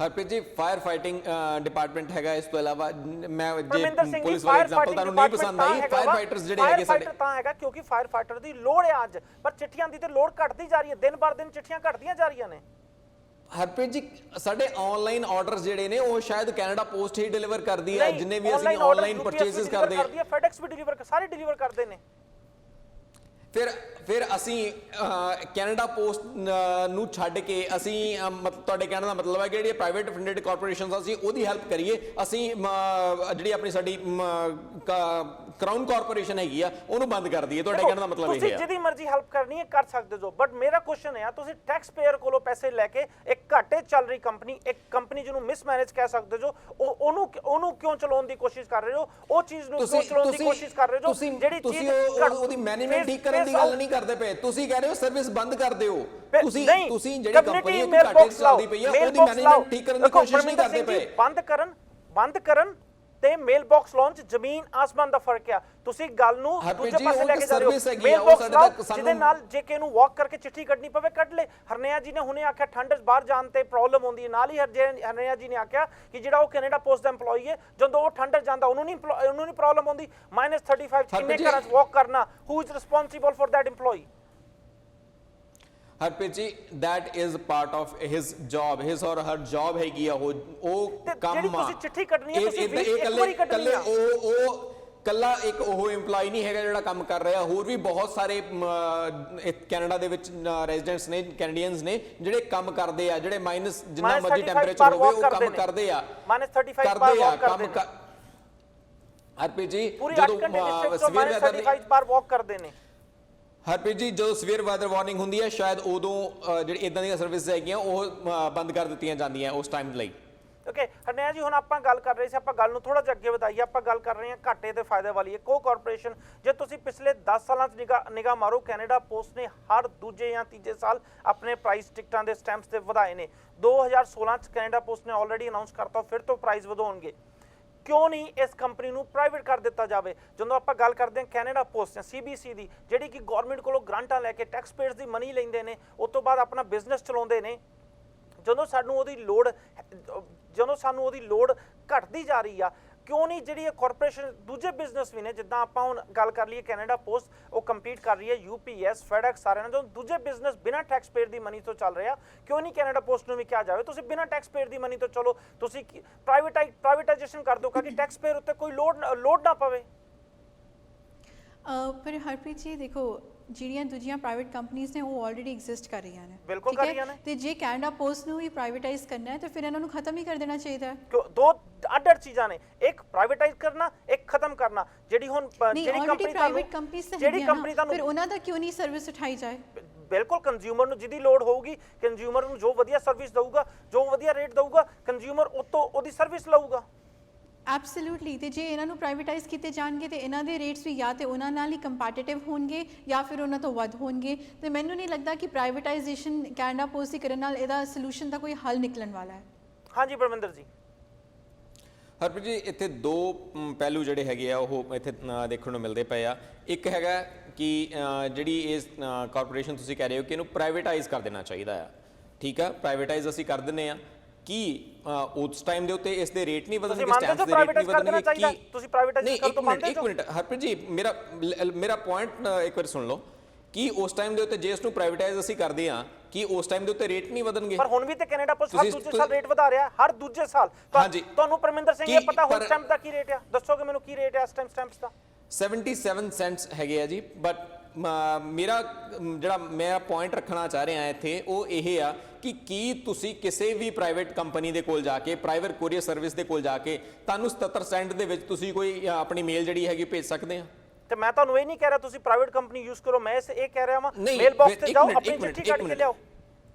Harpreet ji, fire fighting department ਹੈਗਾ, ਇਸ ਤੋਂ ਇਲਾਵਾ ਮੈਂ ਪੁਲਿਸ ਵਾਲੇ ਐਗਜ਼ਾਮਪਲ ਤੁਹਾਨੂੰ ਨਹੀਂ ਪਸੰਦ ਆਈ, ਫਾਇਰ ਫਾਈਟਰਸ ਜਿਹੜੇ ਹੈਗੇ ਸਾਡੇ ਤਾਂ ਹੈਗਾ ਕਿਉਂਕਿ ਫਾਇਰ ਫਾਈਟਰ ਦੀ ਲੋੜ ਹੈ ਅੱਜ, ਪਰ ਚਿੱਠੀਆਂ ਦੀ ਤੇ ਲੋੜ ਘਟਦੀ ਜਾ ਰਹੀ ਹੈ, ਦਿਨ ਬਰ ਦਿਨ ਚਿੱਠੀਆਂ ਘਟਦੀਆਂ ਜਾ ਰਹੀਆਂ ਨੇ। ਹਰਪ੍ਰੀਤ ਜੀ, ਸਾਡੇ ਆਨਲਾਈਨ ਆਰਡਰਸ ਜਿਹੜੇ ਨੇ ਉਹ ਸ਼ਾਇਦ ਕੈਨੇਡਾ ਪੋਸਟ ਹੀ ਡਿਲੀਵਰ ਕਰਦੀ ਹੈ, ਜਿੰਨੇ ਵੀ ਅਸੀਂ ਆਨਲਾਈਨ ਪਰਚੇਸਿਸ ਕਰਦੇ ਹਾਂ, ਫੈਡੈਕਸ ਵੀ ਡਿਲੀਵਰ, ਸਾਰੇ ਡਿਲੀਵਰ ਕਰਦੇ ਨੇ। ਫਿਰ ਅਸੀਂ ਕੈਨੇਡਾ ਪੋਸਟ ਨੂੰ ਛੱਡ ਕੇ ਅਸੀਂ ਤੁਹਾਡੇ ਕਹਿਣ ਦਾ ਮਤਲਬ ਹੈ ਕਿ ਜਿਹੜੀ ਪ੍ਰਾਈਵੇਟ ਫੰਡਡ ਕਾਰਪੋਰੇਸ਼ਨਸ ਅਸੀਂ ਉਹਦੀ ਹੈਲਪ ਕਰੀਏ, ਅਸੀਂ ਜਿਹੜੀ ਆਪਣੀ ਸਾਡੀ ਕਰਾਊਨ ਕਾਰਪੋਰੇਸ਼ਨ ਹੈਗੀ ਆ ਉਹਨੂੰ ਬੰਦ ਕਰ ਦਈਏ? ਤੁਹਾਡੇ ਕਹਿਣ ਦਾ ਮਤਲਬ ਇਹ ਹੈ ਤੁਸੀਂ ਜਿਹਦੀ ਮਰਜ਼ੀ ਹੈਲਪ ਕਰਨੀ ਹੈ ਕਰ ਸਕਦੇ ਹੋ, ਬਟ ਮੇਰਾ ਕੁਐਸਚਨ ਹੈ ਤੁਸੀਂ ਟੈਕਸ ਪੇਅਰ ਕੋਲੋਂ ਪੈਸੇ ਲੈ ਕੇ ਇੱਕ ਘਾਟੇ ਚੱਲ ਰਹੀ ਕੰਪਨੀ, ਇੱਕ ਕੰਪਨੀ ਜਿਹਨੂੰ ਮਿਸਮੈਨੇਜ ਕਹਿ ਸਕਦੇ ਹੋ, ਉਹਨੂੰ ਕਿਉਂ ਚਲਾਉਣ ਦੀ ਕੋਸ਼ਿਸ਼ ਕਰ ਰਹੇ ਹੋ? ਉਹ ਚੀਜ਼ ਨੂੰ ਕਿਉਂ ਚਲਾਉਣ ਦੀ ਕੋਸ਼ਿਸ਼ ਕਰ ਰਹੇ ਹੋ ਜਿਹੜੀ ਚੀਜ਼ ਉਹਦੀ ਮੈਨੇਜਮੈਂਟ ਠੀਕ ਕਰਨ ਦੀ ਗੱਲ ਨਹੀਂ ਕਰਦੇ ਪਏ, ਤੁਸੀਂ ਕਹਿ ਰਹੇ ਹੋ ਸਰਵਿਸ ਬੰਦ ਕਰ ਦਿਓ। ਤੁਸੀਂ ਜਿਹੜੀ ਕੰਪਨੀ ਇੱਕ ਘਾਟੇ ਚੱਲਦੀ ਪਈ ਆ ਉਹਦੀ ਮੈਨੇਜਮੈਂਟ ਠੀਕ ਕਰਨ ਦੀ ਕੋਸ਼ਿਸ਼ ਨਹੀਂ ਕਰਦੇ ਪਏ। ਬੰਦ ਕਰਨ ਤੇ ਮੇਲ ਬਾਕਸ ਲਾਉਣ 'ਚ ਜ਼ਮੀਨ ਆਸਮਾਨ ਦਾ ਫਰਕ ਆ। ਤੁਸੀਂ ਗੱਲ ਨੂੰ ਹਰਪ੍ਰੀਤ ਦੂਜੇ ਜੀ, ਪਾਸੇ ਉਹ ਲੈ ਇੱਕ ਕੇ ਜਾ ਰਹੇ service ਹੋ। ਹੈਗੀ ਆ, ਮੇਲ ਉਹ ਬਾਕਸ ਸਾਡੇ ਲਾਓ ਤੱਕ ਜਿਹਦੇ ਨਾਲ ਜੇ ਕਿ ਇਹਨੂੰ ਵਾਕ ਕਰਕੇ ਚਿੱਠੀ ਕੱਢਣੀ ਪਵੇ ਕੱਢ ਲੈ। ਹਰਨਿਆ ਜੀ ਨੇ ਹੁਣੇ ਆਖਿਆ ਠੰਡ 'ਚ ਬਾਹਰ ਜਾਣ ਤੇ ਪ੍ਰੋਬਲਮ ਹੁੰਦੀ ਹੈ, ਨਾਲ ਹੀ ਹਰਨਿਆ ਜੀ ਨੇ ਆਖਿਆ ਕਿ ਜਿਹੜਾ ਉਹ ਕੈਨੇਡਾ ਪੋਸਟ ਦਾ EMPLOYE ਹੈ ਜਦੋਂ ਉਹ ਠੰਡ 'ਚ ਜਾਂਦਾ ਉਹਨੂੰ ਨਹੀਂ ਪ੍ਰੋਬਲਮ ਹੁੰਦੀ। -35 ਕਿੰਨੇ ਘਰਾਂ 'ਚ ਵਾਕ ਕਰਨਾ, who is responsible for that EMPLOYE? Harpreet ji, that is part of his job, his or her job ਹੈਗੀ ਆ ਉਹ ਕੰਮ ਜਿਹੜੀ ਤੁਸੀਂ ਚਿੱਠੀ ਕੱਢਣੀ ਹੈ ਤੁਸੀਂ ਵੀਕ ਇੱਕ ਵਾਰੀ ਕੱਢਣੀ ਆ। ਉਹ ਕੱਲਾ ਇੱਕ ਉਹ EMPLOYE ਨਹੀਂ ਹੈਗਾ ਜਿਹੜਾ ਕੰਮ ਕਰ ਰਿਹਾ, ਹੋਰ ਵੀ ਬਹੁਤ ਸਾਰੇ ਕੈਨੇਡਾ ਦੇ ਵਿੱਚ ਰੈਜ਼ੀਡੈਂਟਸ ਨੇ, ਕੈਨੇਡੀਅਨਸ ਨੇ ਜਿਹੜੇ ਕੰਮ ਕਰਦੇ ਆ, ਜਿਹੜੇ ਮਾਈਨਸ ਜਿੰਨਾ ਮਰਜ਼ੀ ਟੈਂਪਰੇਚਰ ਹੋਵੇ ਉਹ ਕੰਮ ਕਰਦੇ ਆ, -35 ਬਾਰ ਵਾਕ ਕਰਦੇ ਨੇ। ਹਰਪ੍ਰੀਤ ਜੀ ਪੂਰੀ 8 ਘੰਟੇ ਦੀ ਸ਼ਿਫਟ ਤੋਂ -35 ਬਾਰ ਵਾਕ ਕਰਦੇ ਨੇ। ਹਰਪ੍ਰੀਤ ਜੀ, ਜਦੋਂ ਸਵੇਰ ਵੈਦਰ ਵਾਰਨਿੰਗ ਹੁੰਦੀ ਹੈ ਸ਼ਾਇਦ ਉਦੋਂ ਜਿਹੜੀ ਇਦਾਂ ਦੀਆਂ ਸਰਵਿਸ ਹੈਗੀਆਂ ਉਹ ਬੰਦ ਕਰ ਦਿੱਤੀਆਂ ਜਾਂਦੀਆਂ ਉਸ ਟਾਈਮ ਲਈ। ਓਕੇ ਹਰਨਿਆ ਜੀ, ਹੁਣ ਆਪਾਂ ਗੱਲ ਕਰ ਰਹੇ ਸੀ, ਆਪਾਂ ਗੱਲ ਨੂੰ ਥੋੜਾ ਜਿਹਾ ਅੱਗੇ ਵਧਾਈਏ। ਆਪਾਂ ਗੱਲ ਕਰ ਰਹੇ ਹਾਂ ਘਾਟੇ ਤੇ ਫਾਇਦੇ ਵਾਲੀ ਕੋ ਕਾਰਪੋਰੇਸ਼ਨ। ਜੇ ਤੁਸੀਂ ਪਿਛਲੇ 10 ਸਾਲਾਂ 'ਚ ਨਿਗਾਹ ਮਾਰੋ, ਕੈਨੇਡਾ ਪੋਸਟ ਨੇ ਹਰ ਦੂਜੇ ਜਾਂ ਤੀਜੇ ਸਾਲ ਆਪਣੇ ਪ੍ਰਾਈਸ ਟਿਕਟਾਂ ਦੇ ਸਟੈਂਪਸ ਤੇ ਵਧਾਏ ਨੇ। 2016 'ਚ ਕੈਨੇਡਾ ਪੋਸਟ ਨੇ ਆਲਰੇਡੀ ਅਨਾਉਂਸ ਕਰਤਾ ਫਿਰ ਤੋਂ ਪ੍ਰਾਈਸ ਵਧਾਉਣਗੇ। ਕਿਉਂ ਨਹੀਂ ਇਸ ਕੰਪਨੀ ਨੂੰ ਪ੍ਰਾਈਵੇਟ ਕਰ ਦਿੱਤਾ ਜਾਵੇ? ਜਦੋਂ ਆਪਾਂ ਗੱਲ ਕਰਦੇ ਹਾਂ ਕੈਨੇਡਾ ਪੋਸਟ ਜਾਂ CBC ਦੀ, ਜਿਹੜੀ ਕਿ ਗਵਰਨਮੈਂਟ ਕੋਲੋਂ ਗ੍ਰਾਂਟਾਂ ਲੈ ਕੇ ਟੈਕਸ ਪੇਅਰਸ ਦੀ ਮਨੀ ਲੈਂਦੇ ਨੇ, ਉਸ ਤੋਂ ਬਾਅਦ ਆਪਣਾ ਬਿਜ਼ਨਸ ਚਲਾਉਂਦੇ ਨੇ। ਜਦੋਂ ਸਾਨੂੰ ਉਹਦੀ ਲੋੜ ਘਟਦੀ ਜਾ ਰਹੀ ਆ, ਕਿਉਂ ਨਹੀਂ ਜਿਹੜੀ ਇਹ ਕਾਰਪੋਰੇਸ਼ਨ ਦੂਜੇ ਬਿਜ਼ਨਸ ਵੀ ਨੇ, ਜਿੱਦਾਂ ਆਪਾਂ ਹੁਣ ਗੱਲ ਕਰ ਲਈਏ ਕੈਨੇਡਾ ਪੋਸਟ, ਉਹ ਕੰਪੀਟ ਕਰ ਰਹੀ ਹੈ UPS, FedEx ਸਾਰਿਆਂ ਨਾਲ। ਜਦੋਂ ਦੂਜੇ ਬਿਜ਼ਨਸ ਬਿਨਾਂ ਟੈਕਸ ਪੇਅਰ ਦੀ ਮਨੀ ਤੋਂ ਚੱਲ ਰਿਹਾ, ਕਿਉਂ ਨਹੀਂ ਕੈਨੇਡਾ ਪੋਸਟ ਨੂੰ ਵੀ ਕਿਹਾ ਜਾਵੇ ਤੁਸੀਂ ਬਿਨਾਂ ਟੈਕਸ ਪੇਅਰ ਦੀ ਮਨੀ ਤੋਂ ਚਲੋ, ਤੁਸੀਂ ਪ੍ਰਾਈਵੇਟਾਈਜੇਸ਼ਨ ਕਰ ਦਿਓ ਤਾਂ ਕਿ ਟੈਕਸ ਪੇਅਰ ਉੱਤੇ ਕੋਈ ਲੋਡ ਨਾ ਪਵੇ। ਪਰ ਹਰਪ੍ਰੀਤ ਜੀ ਦੇਖੋ, ਜਿਹੜੀਆਂ ਦੂਜੀਆਂ ਪ੍ਰਾਈਵੇਟ ਕੰਪਨੀਆਂ ਨੇ ਉਹ ਆਲਰੇਡੀ ਐਗਜ਼ਿਸਟ ਕਰ ਰਹੀਆਂ ਨੇ, ਬਿਲਕੁਲ ਕਰ ਰਹੀਆਂ ਨੇ। ਤੇ ਜੇ ਕੈਨੇਡਾ ਪੋਸਟ ਨੂੰ ਹੀ ਪ੍ਰਾਈਵੇਟਾਈਜ਼ ਕਰਨਾ ਹੈ ਤਾਂ ਫਿਰ ਇਹਨਾਂ ਨੂੰ ਖਤਮ ਹੀ ਕਰ ਦੇਣਾ ਚਾਹੀਦਾ ਹੈ। ਕਿਉਂ? ਦੋ ਅੱਡ ਚੀਜ਼ਾਂ ਨੇ, ਇੱਕ ਪ੍ਰਾਈਵੇਟਾਈਜ਼ ਕਰਨਾ, ਇੱਕ ਖਤਮ ਕਰਨਾ। ਜਿਹੜੀ ਹੁਣ ਜਿਹੜੀ ਕੰਪਨੀ ਪ੍ਰਾਈਵੇਟ ਕੰਪਨੀਆਂ ਤੇ ਜਿਹੜੀ ਕੰਪਨੀ ਤੁਹਾਨੂੰ ਫਿਰ ਉਹਨਾਂ ਦਾ ਕਿਉਂ ਨਹੀਂ ਸਰਵਿਸ ਉਠਾਈ ਜਾਏ? ਬਿਲਕੁਲ ਕੰਜ਼ਿਊਮਰ ਨੂੰ ਜਿਹਦੀ ਲੋੜ ਹੋਊਗੀ, ਕੰਜ਼ਿਊਮਰ ਨੂੰ ਜੋ ਵਧੀਆ ਸਰਵਿਸ ਦਊਗਾ, ਜੋ ਵਧੀਆ ਰੇਟ ਦਊਗਾ, ਕੰਜ਼ਿਊਮਰ ਉਤੋਂ ਉਹਦੀ ਸਰਵਿਸ ਲਊਗਾ। ਐਬਸੋਲੂਟਲੀ। ਤੇ ਜੇ ਇਹਨਾਂ ਨੂੰ ਪ੍ਰਾਈਵੇਟਾਈਜ਼ ਕੀਤੇ ਜਾਣਗੇ ਤੇ ਇਹਨਾਂ ਦੇ ਰੇਟਸ ਵੀ ਜਾਂ ਤੇ ਉਹਨਾਂ ਨਾਲ ਹੀ ਕੰਪੈਟੀਟਿਵ ਹੋਣਗੇ ਜਾਂ ਫਿਰ ਉਹਨਾਂ ਤੋਂ ਵੱਧ ਹੋਣਗੇ। ਤੇ ਮੈਨੂੰ ਨਹੀਂ ਲੱਗਦਾ ਕਿ ਪ੍ਰਾਈਵੇਟਾਈਜੇਸ਼ਨ ਕੈਨੇਡਾ ਪੋਸਟ ਦੀ ਕਰਨ ਨਾਲ ਇਹਦਾ ਸੋਲੂਸ਼ਨ ਦਾ ਕੋਈ ਹੱਲ ਨਿਕਲਣ ਵਾਲਾ ਹੈ। ਹਾਂਜੀ ਪਰਮਿੰਦਰ ਜੀ। ਹਰਪ੍ਰੀਤ ਜੀ, ਇੱਥੇ ਦੋ ਪਹਿਲੂ ਜਿਹੜੇ ਹੈਗੇ ਆ ਉਹ ਇੱਥੇ ਦੇਖਣ ਨੂੰ ਮਿਲਦੇ ਪਏ ਆ। ਇੱਕ ਹੈਗਾ ਕਿ ਜਿਹੜੀ ਇਸ ਕਾਰਪੋਰੇਸ਼ਨ ਤੁਸੀਂ ਕਹਿ ਰਹੇ ਹੋ ਕਿ ਇਹਨੂੰ ਪ੍ਰਾਈਵੇਟਾਈਜ਼ ਕਰ ਦੇਣਾ ਚਾਹੀਦਾ ਆ। ਠੀਕ ਆ, ਪ੍ਰਾਈਵੇਟਾਈਜ਼ ਅਸੀਂ ਕਰ ਦਿੰਦੇ ਆ ਕਿ ਉਸ ਟਾਈਮ ਦੇ ਉੱਤੇ ਇਸ ਦੇ ਰੇਟ ਨਹੀਂ ਵਧਣਗੇ, ਸਟੈਂਪਸ ਦੇ ਰੇਟ ਨਹੀਂ ਵਧਣਗੇ। ਕੀ ਤੁਸੀਂ ਪ੍ਰਾਈਵੇਟਾਈਜ਼ ਕਰ ਦੋ ਮੰਨਦੇ ਹੋ? ਇੱਕ ਮਿੰਟ ਹਰਪ੍ਰੀਤ ਜੀ, ਮੇਰਾ ਪੁਆਇੰਟ ਇੱਕ ਵਾਰ ਸੁਣ ਲਓ ਕਿ ਉਸ ਟਾਈਮ ਦੇ ਉੱਤੇ ਜੇ ਇਸ ਨੂੰ ਪ੍ਰਾਈਵੇਟਾਈਜ਼ ਅਸੀਂ ਕਰਦੇ ਆ ਕਿ ਉਸ ਟਾਈਮ ਦੇ ਉੱਤੇ ਰੇਟ ਨਹੀਂ ਵਧਣਗੇ। ਪਰ ਹੁਣ ਵੀ ਤੇ ਕੈਨੇਡਾ ਪੋਸਟ ਹਰ ਦੂਜੇ ਸਾਲ ਰੇਟ ਵਧਾ ਰਿਹਾ, ਹਰ ਦੂਜੇ ਸਾਲ। ਤੁਹਾਨੂੰ ਪਰਮਿੰਦਰ ਸਿੰਘ ਇਹ ਪਤਾ ਹੁਣ ਸਟੈਂਪ ਦਾ ਕੀ ਰੇਟ ਆ? ਦੱਸੋਗੇ ਮੈਨੂੰ ਕੀ ਰੇਟ ਆ ਇਸ ਟਾਈਮ ਸਟੈਂਪਸ ਦਾ? 77 ਸੈਂਟਸ ਹੈਗੇ ਆ ਜੀ। ਬਟ ਮੇਰਾ ਪੁਆਇੰਟ ਰੱਖਣਾ ਚਾਹ ਰਿਹਾ ਇੱਥੇ ਉਹ ਇਹ ਆ ਕਿ ਕੀ ਤੁਸੀਂ ਕਿਸੇ ਵੀ ਪ੍ਰਾਈਵੇਟ ਕੰਪਨੀ ਦੇ ਕੋਲ ਜਾ ਕੇ, ਪ੍ਰਾਈਵੇਟ ਕੋਰੀਅਰ ਸਰਵਿਸ ਦੇ ਕੋਲ ਜਾ ਕੇ ਤੁਹਾਨੂੰ 77 ਸੈਂਟ ਦੇ ਵਿੱਚ ਤੁਸੀਂ ਕੋਈ ਆਪਣੀ ਮੇਲ ਜਿਹੜੀ ਹੈਗੀ ਭੇਜ ਸਕਦੇ ਆ? ਤੇ ਮੈਂ ਤੁਹਾਨੂੰ ਇਹ ਨਹੀਂ ਕਹਿ ਰਿਹਾ ਤੁਸੀਂ ਪ੍ਰਾਈਵੇਟ ਕੰਪਨੀ ਯੂਜ਼ ਕਰੋ, ਮੈਂ ਇਹ ਕਹਿ ਰਿਹਾ ਹਾਂ ਮੇਲ ਬਾਕਸ ਤੇ ਜਾਓ, ਆਪਣੀ ਚਿੱਠੀ ਕੱਢ ਕੇ ਲਿਆਓ।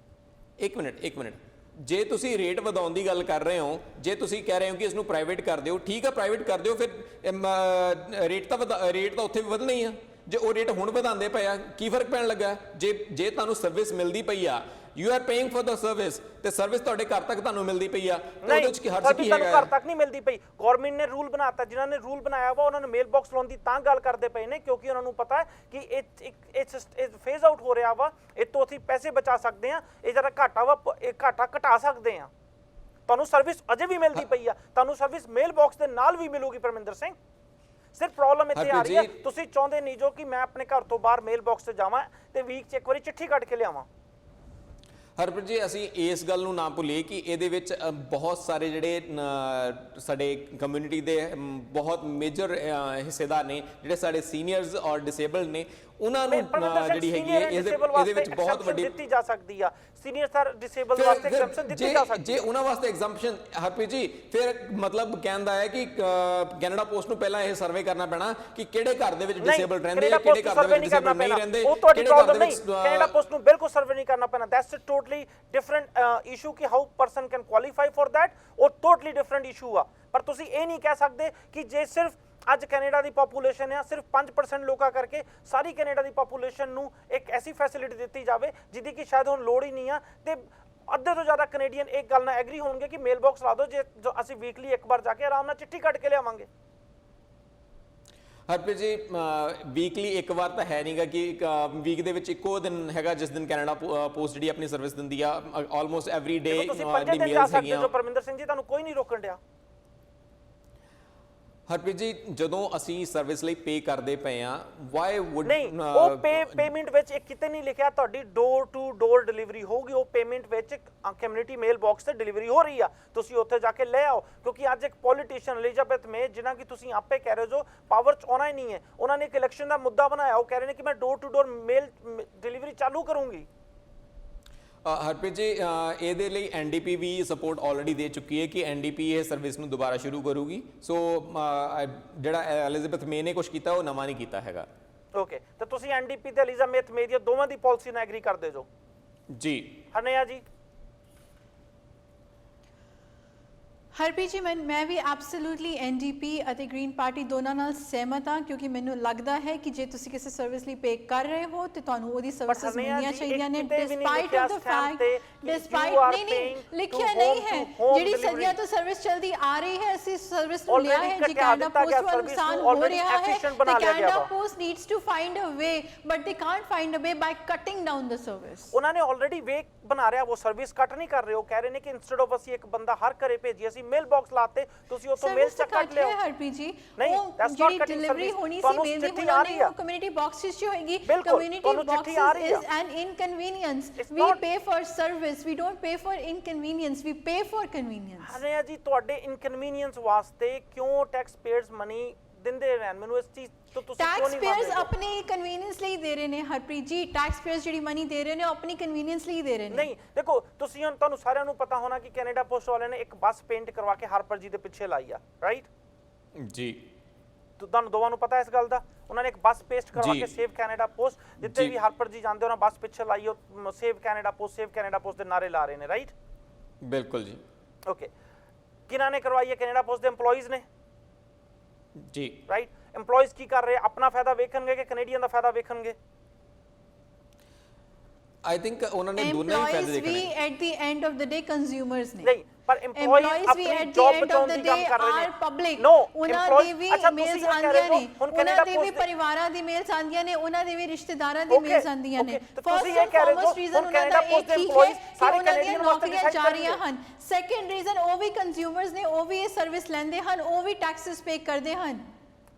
ਇੱਕ ਮਿੰਟ, ਜੇ ਤੁਸੀਂ ਰੇਟ ਵਧਾਉਣ ਦੀ ਗੱਲ ਕਰ ਰਹੇ ਹੋ, ਜੇ ਤੁਸੀਂ ਕਹਿ ਰਹੇ ਹੋ ਕਿ ਇਸ ਨੂੰ ਪ੍ਰਾਈਵੇਟ ਕਰ ਦਿਓ, ਠੀਕ ਆ ਪ੍ਰਾਈਵੇਟ ਕਰ ਦਿਓ, ਫਿਰ ਰੇਟ ਤਾਂ ਉੱਥੇ ਵੀ ਵਧਣਾ ਹੀ ਆ। ਜੇ ਉਹ ਰੇਟ ਹੁਣ ਵਧਾਉਂਦੇ ਪਏ ਆ ਕੀ ਫਰਕ ਪੈਣ ਲੱਗਾ? ਜੇ ਤੁਹਾਨੂੰ ਸਰਵਿਸ ਮਿਲਦੀ ਪਈ ਆ, you are paying for the service, ਤੇ ਸਰਵਿਸ ਤੁਹਾਡੇ ਘਰ ਤੱਕ ਤੁਹਾਨੂੰ ਮਿਲਦੀ ਪਈ ਆ, ਤੇ ਉਹਦੇ ਵਿੱਚ ਕੀ ਹਰਜ ਕੀ ਹੈਗਾ? ਘਰ ਤੱਕ ਨਹੀਂ ਮਿਲਦੀ ਪਈ। ਗਵਰਨਮੈਂਟ ਨੇ ਰੂਲ ਬਣਾਤਾ, ਜਿਨ੍ਹਾਂ ਨੇ ਰੂਲ ਬਣਾਇਆ ਵਾ ਉਹਨਾਂ ਨੇ ਮੇਲ ਬਾਕਸ ਲਾਉਣ ਦੀ ਤਾਂ ਗੱਲ ਕਰਦੇ ਪਏ ਨੇ ਕਿਉਂਕਿ ਉਹਨਾਂ ਨੂੰ ਪਤਾ ਹੈ ਕਿ ਇਹ ਫੇਜ਼ ਆਊਟ ਹੋ ਰਿਹਾ ਵਾ, ਇਹ ਤੋਂ ਅਸੀਂ ਪੈਸੇ ਬਚਾ ਸਕਦੇ ਆ, ਇਹ ਜਿਹੜਾ ਘਾਟਾ ਵਾ ਇਹ ਘਾਟਾ ਘਟਾ ਸਕਦੇ ਆ। ਤੁਹਾਨੂੰ ਸਰਵਿਸ ਅਜੇ ਵੀ ਮਿਲਦੀ ਪਈ ਆ, ਤੁਹਾਨੂੰ ਸਰਵਿਸ ਮੇਲ ਬਾਕਸ ਦੇ ਨਾਲ ਵੀ ਮਿਲੂਗੀ ਪਰਮਿੰਦਰ ਸਿੰਘ। ਸਿਰਫ ਪ੍ਰੋਬਲਮ ਇੱਥੇ ਆ ਰਹੀ ਹੈ ਤੁਸੀਂ ਚਾਹੁੰਦੇ ਨਹੀਂ ਜੋ ਕਿ ਮੈਂ ਆਪਣੇ ਘਰ ਤੋਂ ਬਾਹਰ ਮੇਲ ਬਾਕਸ ਤੇ ਜਾਵਾਂ ਤੇ ਵੀਕ 'ਚ ਇੱਕ ਵਾਰੀ ਚਿੱਠੀ ਕੱਢ ਕੇ ਲਿਆਵਾਂ। ਹਰਪ੍ਰੀਤ ਜੀ, ਅਸੀਂ ਇਸ ਗੱਲ ਨੂੰ ਨਾ ਭੁੱਲੀਏ ਕਿ ਇਹਦੇ ਵਿੱਚ ਬਹੁਤ ਸਾਰੇ ਜਿਹੜੇ ਸਾਡੇ ਕਮਿਊਨਿਟੀ ਦੇ ਬਹੁਤ ਮੇਜਰ ਹਿੱਸੇਦਾਰ ਨੇ, ਜਿਹੜੇ ਸਾਡੇ ਸੀਨੀਅਰਸ ਔਰ ਡਿਸੇਬਲਡ ਨੇ, ਉਹਨਾਂ ਨੂੰ ਜਿਹੜੀ ਹੈਗੀ ਹੈ ਇਹਦੇ ਵਿੱਚ ਬਹੁਤ ਵੱਡੀ ਦਿੱਤੀ ਜਾ ਸਕਦੀ ਆ। ਸੀਨੀਅਰ ਸਰ ਡਿਸੇਬਲਡ ਵਾਸਤੇ ਐਗਜ਼ੈਂਪਸ਼ਨ ਦਿੱਤੀ ਜਾ ਸਕਦੀ ਜੇ ਉਹਨਾਂ ਵਾਸਤੇ ਐਗਜ਼ੈਂਪਸ਼ਨ ਹਰਪ੍ਰੀਤ ਜੀ, ਫਿਰ ਮਤਲਬ ਕਹਿੰਦਾ ਹੈ ਕਿ ਕੈਨੇਡਾ ਪੋਸਟ ਨੂੰ ਪਹਿਲਾਂ ਇਹ ਸਰਵੇ ਕਰਨਾ ਪੈਣਾ ਕਿ ਕਿਹੜੇ ਘਰ ਦੇ ਵਿੱਚ ਡਿਸੇਬਲਡ ਰਹਿੰਦੇ ਆ, ਕਿਹੜੇ ਘਰ ਦੇ ਵਿੱਚ ਡਿਸੇਬਲਡ ਨਹੀਂ ਰਹਿੰਦੇ। ਉਹ ਤੁਹਾਡੀ ਪ੍ਰੋਬਲਮ ਨਹੀਂ, ਕੈਨੇਡਾ ਪੋਸਟ ਨੂੰ ਬਿਲਕੁਲ ਸਰਵੇ ਨਹੀਂ ਕਰਨਾ ਪੈਣਾ। That's a totally different issue ਕਿ how person can qualify for that, ਉਹ ਟੋਟਲੀ ਡਿਫਰੈਂਟ ਇਸ਼ੂ ਆ। ਪਰ ਤੁਸੀਂ ਇਹ ਨਹੀਂ ਕਹਿ ਸਕਦੇ ਕਿ ਜੇ ਸਿਰਫ ਅੱਜ ਕੈਨੇਡਾ ਦੀ ਪੋਪੂਲੇਸ਼ਨ ਆ ਸਿਰਫ 5% ਲੋਕਾਂ ਕਰਕੇ ਸਾਰੀ ਕੈਨੇਡਾ ਦੀ ਪੋਪੂਲੇਸ਼ਨ ਨੂੰ ਇੱਕ ਐਸੀ ਫੈਸਿਲਿਟੀ ਦਿੱਤੀ ਜਾਵੇ ਜਿਹਦੀ ਕਿ ਸ਼ਾਇਦ ਹੁਣ ਲੋੜ ਹੀ ਨਹੀਂ ਆ। ਤੇ ਅੱਧੇ ਤੋਂ ਜ਼ਿਆਦਾ ਕੈਨੇਡੀਅਨ ਇੱਕ ਗੱਲ ਨਾਲ ਐਗਰੀ ਹੋਣਗੇ ਕਿ ਮੇਲ ਬਾਕਸ ਲਾ ਦਿਓ, ਜੇ ਜੋ ਅਸੀਂ ਵੀਕਲੀ ਇੱਕ ਵਾਰ ਜਾ ਕੇ ਆਰਾਮ ਨਾਲ ਚਿੱਠੀ ਕੱਢ ਕੇ ਲਿਆਵਾਂਗੇ। ਹਰਪ੍ਰੀਤ ਜੀ ਵੀਕਲੀ ਇੱਕ ਵਾਰ ਤਾਂ ਹੈ ਨਹੀਂਗਾ ਕਿ ਵੀਕ ਦੇ ਵਿੱਚ ਇੱਕੋ ਦਿਨ ਹੈਗਾ ਜਿਸ ਦਿਨ ਕੈਨੇਡਾ ਪੋਸਟ ਜਿਹੜੀ ਆਪਣੀ ਸਰਵਿਸ ਦਿੰਦੀ ਆ। ਆਲਮੋਸਟ ਐਵਰੀ ਡੇ ਤੁਸੀਂ 5 ਦਿਨ ਜਾ ਸਕਦੇ ਹੋ ਪਰਮਿੰਦਰ ਸਿੰਘ ਜੀ, ਤੁਹਾਨੂੰ ਕੋਈ ਨਹੀਂ ਰੋਕਣ ਡਿਆ। ਹਰਪ੍ਰੀਤ ਜੀ ਜਦੋਂ ਅਸੀਂ ਸਰਵਿਸ ਲਈ ਪੇ ਕਰਦੇ ਪਏ ਆ, ਵਾਈ ਵੁੱਡ ਨਹੀਂ, ਉਹ ਪੇਮੈਂਟ ਵਿੱਚ ਇਹ ਕਿਤੇ ਨਹੀਂ ਲਿਖਿਆ ਤੁਹਾਡੀ ਡੋਰ ਟੂ ਡੋਰ ਡਿਲੀਵਰੀ ਹੋਊਗੀ। ਉਹ ਪੇਮੈਂਟ ਵਿੱਚ ਕਮਿਊਨਿਟੀ ਮੇਲ ਬਾਕਸ ਤੇ ਡਿਲੀਵਰੀ ਹੋ ਰਹੀ ਆ, ਤੁਸੀਂ ਉੱਥੇ ਜਾ ਕੇ ਲੈ ਆਓ। ਕਿਉਂਕਿ ਅੱਜ ਇੱਕ ਪੋਲੀਟੀਸ਼ੀਅਨ ਐਲਿਜ਼ਾਬੈਥ ਮੇ, ਜਿਨ੍ਹਾਂ ਕੀ ਤੁਸੀਂ ਆਪੇ ਕਹਿ ਰਹੇ ਹੋ ਪਾਵਰ 'ਚ ਆਉਣਾ ਹੀ ਨਹੀਂ ਹੈ, ਉਹਨਾਂ ਨੇ ਇੱਕ ਇਲੈਕਸ਼ਨ ਦਾ ਮੁੱਦਾ ਬਣਾਇਆ। ਉਹ ਕਹਿ ਰਹੇ ਨੇ ਕਿ ਮੈਂ ਡੋਰ ਟੂ ਡੋਰ ਮੇਲ ਡਿਲੀਵਰੀ ਚਾਲੂ ਕਰੂੰਗੀ। ਹਰਪ੍ਰੀਤ ਜੀ ਇਹਦੇ ਲਈ ਐਨਡੀਪੀ ਵੀ ਸਪੋਰਟ ਆਲਰੇਡੀ ਦੇ ਚੁੱਕੀ ਹੈ ਕਿ ਐਨਡੀਪੀ ਇਹ ਸਰਵਿਸ ਨੂੰ ਦੁਬਾਰਾ ਸ਼ੁਰੂ ਕਰੂਗੀ। ਸੋ ਜਿਹੜਾ ਐਲਿਜ਼ਾਬੈਥ ਮੇ ਨੇ ਕੁਝ ਕੀਤਾ ਉਹ ਨਵਾਂ ਨਹੀਂ ਕੀਤਾ ਹੈਗਾ। ਓਕੇ, ਤਾਂ ਤੁਸੀਂ ਐਨਡੀਪੀ ਤੇ ਐਲਿਜ਼ਾਬੈਥ ਮੇ ਦੀ ਦੋਵਾਂ ਦੀ ਪਾਲਿਸੀ ਨਾਲ ਐਗਰੀ ਕਰਦੇ ਜੋ? ਜੀ। ਹਰਨਿਆ ਜੀ? ਹਰਪ੍ਰੀਤ ਜੀ ਮੈਂ ਵੀ ਐਬਸੋਲੂਟਲੀ ਐਨਡੀਪੀ ਅਤੇ ਗ੍ਰੀਨ ਪਾਰਟੀ ਦੋਨਾਂ ਨਾਲ ਸਹਿਮਤ ਹਾਂ, ਕਿਉਂਕਿ ਮੈਨੂੰ ਲੱਗਦਾ ਹੈ ਕਿ ਜੇ ਤੁਸੀਂ ਕਿਸੇ ਸਰਵਿਸ ਲਈ ਪੇ ਕਰ ਰਹੇ ਹੋ ਤੇ ਤੁਹਾਨੂੰ ਉਹਦੀ ਸਰਵਿਸਿਜ਼ ਮਿਲਣੀਆਂ ਚਾਹੀਦੀਆਂ ਨੇ, ਡਿਸਪਾਈਟ ਆਫ ਦ ਫੈਕਟ ਨਹੀਂ ਲਿਖਿਆ ਨਹੀਂ ਹੈ ਜਿਹੜੀ ਸਦੀਆਂ ਤੋਂ ਸਰਵਿਸ ਚਲਦੀ ਆ ਰਹੀ ਹੈ, ਅਸੀਂ ਸਰਵਿਸ ਨੂੰ ਲਿਆ ਹੈ। ਜੇ ਕੈਨੇਡਾ ਪੋਸਟ ਨੂੰ ਨੁਕਸਾਨ ਹੋ ਰਿਹਾ ਹੈ ਤੇ Canada Post needs to find a way, but they can't find a way by cutting down the service. ਉਹਨਾਂ ਨੇ ਆਲਰੇਡੀ ਵੇ ਬਣਾ ਰਿਹਾ, ਉਹ ਸਰਵਿਸ ਕੱਟ ਨਹੀਂ ਕਰ ਰਹੇ। ਉਹ ਕਹਿ ਰਹੇ ਨੇ ਕਿ ਇੰਸਟੈਡ ਆਫ ਅਸੀਂ ਇੱਕ ਬੰਦਾ ਹਰ ਘਰੇ ਭੇਜੀ, ਅਸੀਂ ਮੇਲ ਬਾਕਸ ਲਾਤੇ, ਤੁਸੀਂ ਉਤੋਂ ਮੇਲ ਚੱਕ ਕੱਟ ਲਿਓ। ਹਰਪ੍ਰੀਤ ਜੀ ਉਹ ਜਿਹੜੀ ਡਿਲੀਵਰੀ ਹੋਣੀ ਸੀ ਮੇਲ ਦੀ, ਉਹਨਾਂ ਨੇ ਉਹ ਕਮਿਊਨਿਟੀ ਬਾਕਸਿਸ 'ਚ ਹੋਏਗੀ। Community boxes is an inconvenience. We pay for service, we don't pay for inconvenience, we pay for convenience. Hariya ji ਤੁਹਾਡੇ ਇਨਕਨਵੀਨੀਅੰਸ ਵਾਸਤੇ ਕਿਉਂ ਟੈਕਸ ਪੇਅਰਸ ਮਨੀ ਦਿੰਦੇ ਰਹਿਣ? ਮੈਨੂੰ ਇਸ ਚੀਜ਼ ਤੋਂ ਤੁਸੀਂ ਕਿਉਂ ਨਹੀਂ ਮੰਨਦੇ? ਟੈਕਸ ਪੇਅਰਸ ਆਪਣੀ ਕਨਵੀਨੀਅੰਸ ਲਈ ਦੇ ਰਹੇ ਨੇ ਹਰਪ੍ਰੀਤ ਜੀ। ਟੈਕਸ ਪੇਅਰਸ ਜਿਹੜੀ ਮਨੀ ਦੇ ਰਹੇ ਨੇ ਉਹ ਆਪਣੀ ਕਨਵੀਨੀਅੰਸ ਲਈ ਦੇ ਰਹੇ ਨੇ। ਨਹੀਂ ਦੇਖੋ, ਤੁਸੀਂ ਹੁਣ ਤੁਹਾਨੂੰ ਸਾਰਿਆਂ ਨੂੰ ਪਤਾ ਹੋਣਾ ਕਿ ਕੈਨੇਡਾ ਪੋਸਟ ਵਾਲਿਆਂ ਨੇ ਇੱਕ ਬੱਸ ਪੇਂਟ ਕਰਵਾ ਕੇ ਹਾਰਪਰ ਜੀ ਦੇ ਪਿੱਛੇ ਲਾਈ ਆ, ਰਾਈਟ ਜੀ। ਤੁਹਾਨੂੰ ਦੋਵਾਂ ਨੂੰ ਪਤਾ ਇਸ ਗੱਲ ਦਾ। ਉਹਨਾਂ ਨੇ ਇੱਕ ਬੱਸ ਪੇਸਟ ਕਰਵਾ ਕੇ ਸੇਵ ਕੈਨੇਡਾ ਪੋਸਟ, ਜਿੱਥੇ ਵੀ ਹਾਰਪਰ ਜੀ ਜਾਂਦੇ ਉਹਨਾਂ ਬੱਸ ਪਿੱਛੇ ਲਾਈ, ਉਹ ਸੇਵ ਕੈਨੇਡਾ ਪੋਸਟ ਦੇ ਨਾਰੇ ਲਾ ਰਹੇ ਨੇ, ਰਾਈਟ? ਬਿਲਕੁਲ ਜੀ। ਓਕੇ, ਕਿਹਨਾਂ ਨੇ ਕਰਵਾਈ ਹੈ? ਕੈਨੇਡਾ ਪੋਸਟ ਦੇ EMPLOYEES ਨੇ ਜੀ, ਰਾਈਟ? EMPLOYEES ਕੀ ਕਰ ਰਹੇ? ਆਪਣਾ ਫਾਇਦਾ ਵੇਖਣਗੇ ਕਿ ਕੈਨੇਡੀਅਨ ਦਾ ਫਾਇਦਾ ਵੇਖਣਗੇ? ਆਈ ਥਿੰਕ ਉਹਨਾਂ ਨੇ ਦੋਨੇ ਹੀ ਫਾਇਦੇ ਦੇਖਣੇ। We at the end of the day consumers ਨੇ। ਨਹੀਂ, ਪਰ EMPLOYEES ਆਪਣੀ ਜੌਬ ਬਚਾਉਣ ਦੀ ਕੰਮ ਕਰ ਰਹੇ ਨੇ। ਪਬਲਿਕ ਨੋ, ਉਹਨਾਂ ਦੀ ਵੀ ਮੇਲਸ ਆਉਂਦੀਆਂ ਨੇ, ਉਹਨਾਂ ਦੇ ਵੀ ਪਰਿਵਾਰਾਂ ਦੀ ਮੇਲਸ ਆਉਂਦੀਆਂ ਨੇ, ਉਹਨਾਂ ਦੇ ਵੀ ਰਿਸ਼ਤੇਦਾਰਾਂ ਦੀ ਮੇਲਸ ਆਉਂਦੀਆਂ ਨੇ। ਫਸਟ ਐਂਡ ਫੋਰਮੋਸਟ ਰੀਜ਼ਨ ਉਹਨਾਂ ਦਾ ਇੱਕ ਹੀ ਹੈ ਕਿ ਉਹਨਾਂ ਦੀਆਂ ਨੌਕਰੀਆਂ ਜਾ ਰਹੀਆਂ ਹਨ। ਸੈਕੰਡ ਰੀਜ਼ਨ ਉਹ ਵੀ ਕੰਜ਼ਿਊਮਰਸ ਨੇ, ਉਹ ਵੀ ਇਹ ਸਰਵਿਸ ਲੈਂਦੇ ਹਨ, ਉਹ ਵੀ ਟੈਕਸਸ ਪੇ ਕਰਦੇ ਹਨ।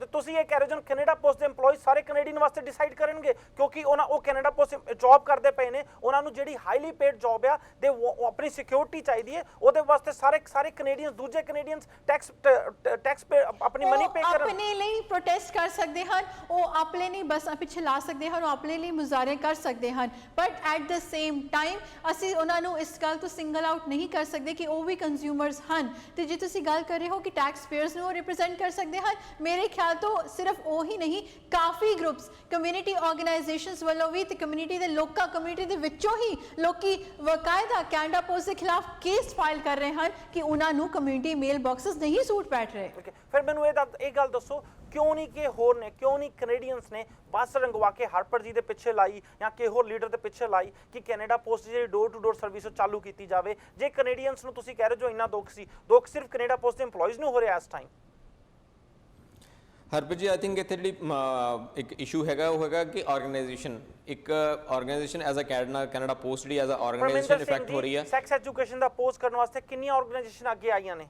ਤੇ ਤੁਸੀਂ ਇਹ ਕਹਿ ਰਹੇ ਹੋ ਕੈਨੇਡਾ ਪੋਸਟ ਦੇ EMPLOYEES ਸਾਰੇ ਕੈਨੇਡੀਅਨ ਵਾਸਤੇ ਡਿਸਾਈਡ ਕਰਨਗੇ? ਕਿਉਂਕਿ ਉਹ ਕੈਨੇਡਾ ਪੋਸਟ ਜੌਬ ਕਰਦੇ ਪਏ ਨੇ, ਉਹਨਾਂ ਨੂੰ ਜਿਹੜੀ ਹਾਈਲੀ ਪੇਡ ਜੌਬ ਆ ਤੇ ਉਹ ਆਪਣੀ ਸਿਕਿਉਰਿਟੀ ਚਾਹੀਦੀ ਹੈ, ਉਹਦੇ ਵਾਸਤੇ ਸਾਰੇ ਕੈਨੇਡੀਅਨਸ, ਦੂਜੇ ਕੈਨੇਡੀਅਨਸ ਟੈਕਸ ਪੇ ਆਪਣੀ ਮਨੀ ਪੇ ਕਰਨ। ਆਪਣੇ ਲਈ ਪ੍ਰੋਟੈਸਟ ਕਰ ਸਕਦੇ ਹਨ, ਉਹ ਆਪਣੇ ਲਈ ਬੱਸਾਂ ਪਿੱਛੇ ਲਾ ਸਕਦੇ ਹਨ, ਉਹ ਆਪਣੇ ਲਈ ਮੁਜ਼ਾਹਰੇ ਕਰ ਸਕਦੇ ਹਨ, but at the same time ਅਸੀਂ ਉਹਨਾਂ ਨੂੰ ਇਸ ਗੱਲ ਤੋਂ ਸਿੰਗਲ ਆਊਟ ਨਹੀਂ ਕਰ ਸਕਦੇ ਕਿ ਉਹ ਵੀ ਕੰਜ਼ਿਊਮਰਸ ਹਨ। ਤੇ ਜੇ ਤੁਸੀਂ ਗੱਲ ਕਰ ਰਹੇ ਹੋ ਕਿ ਟੈਕਸ ਪੇਅਰਸ ਨੂੰ ਰਿਪਰੈਜ਼ੈਂਟ ਕਰ ਸਕਦੇ ਹਨ, ਮੇਰੇ ਖਿਆਲ ਤੋਂ ਸਿਰਫ ਉਹ ਹੀ ਨਹੀਂ, ਕਾਫੀ ਗਰੁੱਪਸ ਕਮਿਊਨਿਟੀ ਆਰਗੇਨਾਈਜੇਸ਼ਨਸ ਵੱਲੋਂ ਵੀ ਤੇ ਕਮਿਊਨਿਟੀ ਦੇ ਲੋਕਾਂ, ਕਮਿਊਨਿਟੀ ਦੇ ਵਿੱਚੋਂ ਹੀ ਲੋਕੀ ਵਕਾਇਦਾ ਕੈਨੇਡਾ ਪੋਸਟ ਦੇ ਖਿਲਾਫ ਕੇਸ ਫਾਈਲ ਕਰ ਰਹੇ ਹਨ ਕਿ ਉਹਨਾਂ ਨੂੰ ਕਮਿਊਨਿਟੀ ਮੇਲ ਬਾਕਸਸ ਨਹੀਂ ਸੂਟ ਬੈਠ ਰਹੇ। ਫਿਰ ਮੈਨੂੰ ਇਹ ਗੱਲ ਦੱਸੋ, ਕਿਉਂ ਨਹੀਂ ਕਿ ਹੋਰ ਨੇ, ਕਿਉਂ ਨਹੀਂ ਕੈਨੇਡੀਅਨਸ ਨੇ ਬੱਸ ਰੰਗਵਾ ਕੇ ਹਾਰਪਰ ਜੀ ਦੇ ਪਿੱਛੇ ਲਾਈ ਜਾਂ ਕਿਸੇ ਹੋਰ ਲੀਡਰ ਦੇ ਪਿੱਛੇ ਲਾਈ ਕਿ ਕੈਨੇਡਾ ਪੋਸਟ ਜਿਹੜੀ ਡੋਰ ਟੂ ਡੋਰ ਸਰਵਿਸ ਚਾਲੂ ਕੀਤੀ ਜਾਵੇ? ਜੇ ਕੈਨੇਡੀਅਨਸ ਨੂੰ ਤੁਸੀਂ ਕਹਿ ਰਹੇ ਜੋ ਇੰਨਾ ਦੁੱਖ ਸੀ, ਦੁੱਖ ਸਿਰਫ ਕੈਨੇਡਾ ਪੋਸਟ ਦੇ EMPLOYEES ਨੂੰ ਹੋ ਰਿਹਾ ਇਸ time? Harpreet ji I think ਇੱਥੇ ਜਿਹੜੀ ਇੱਕ ਇਸ਼ੂ ਹੈਗਾ ਉਹ ਹੈਗਾ ਕਿ ਇੱਕ organisation as a Canada Post ਜਿਹੜੀ ਐਜ਼ ਅ ਆਰਗੇਨਾਈਜੇਸ਼ਨ ਇਫੈਕਟ ਹੋ ਰਹੀ ਹੈ। ਸੈਕਸ ਐਜੂਕੇਸ਼ਨ ਦਾ ਅਪੋਜ਼ ਕਰਨ ਵਾਸਤੇ ਕਿੰਨੀਆਂ ਆਰਗੇਨਾਈਜੇਸ਼ਨ ਅੱਗੇ ਆਈਆਂ ਨੇ?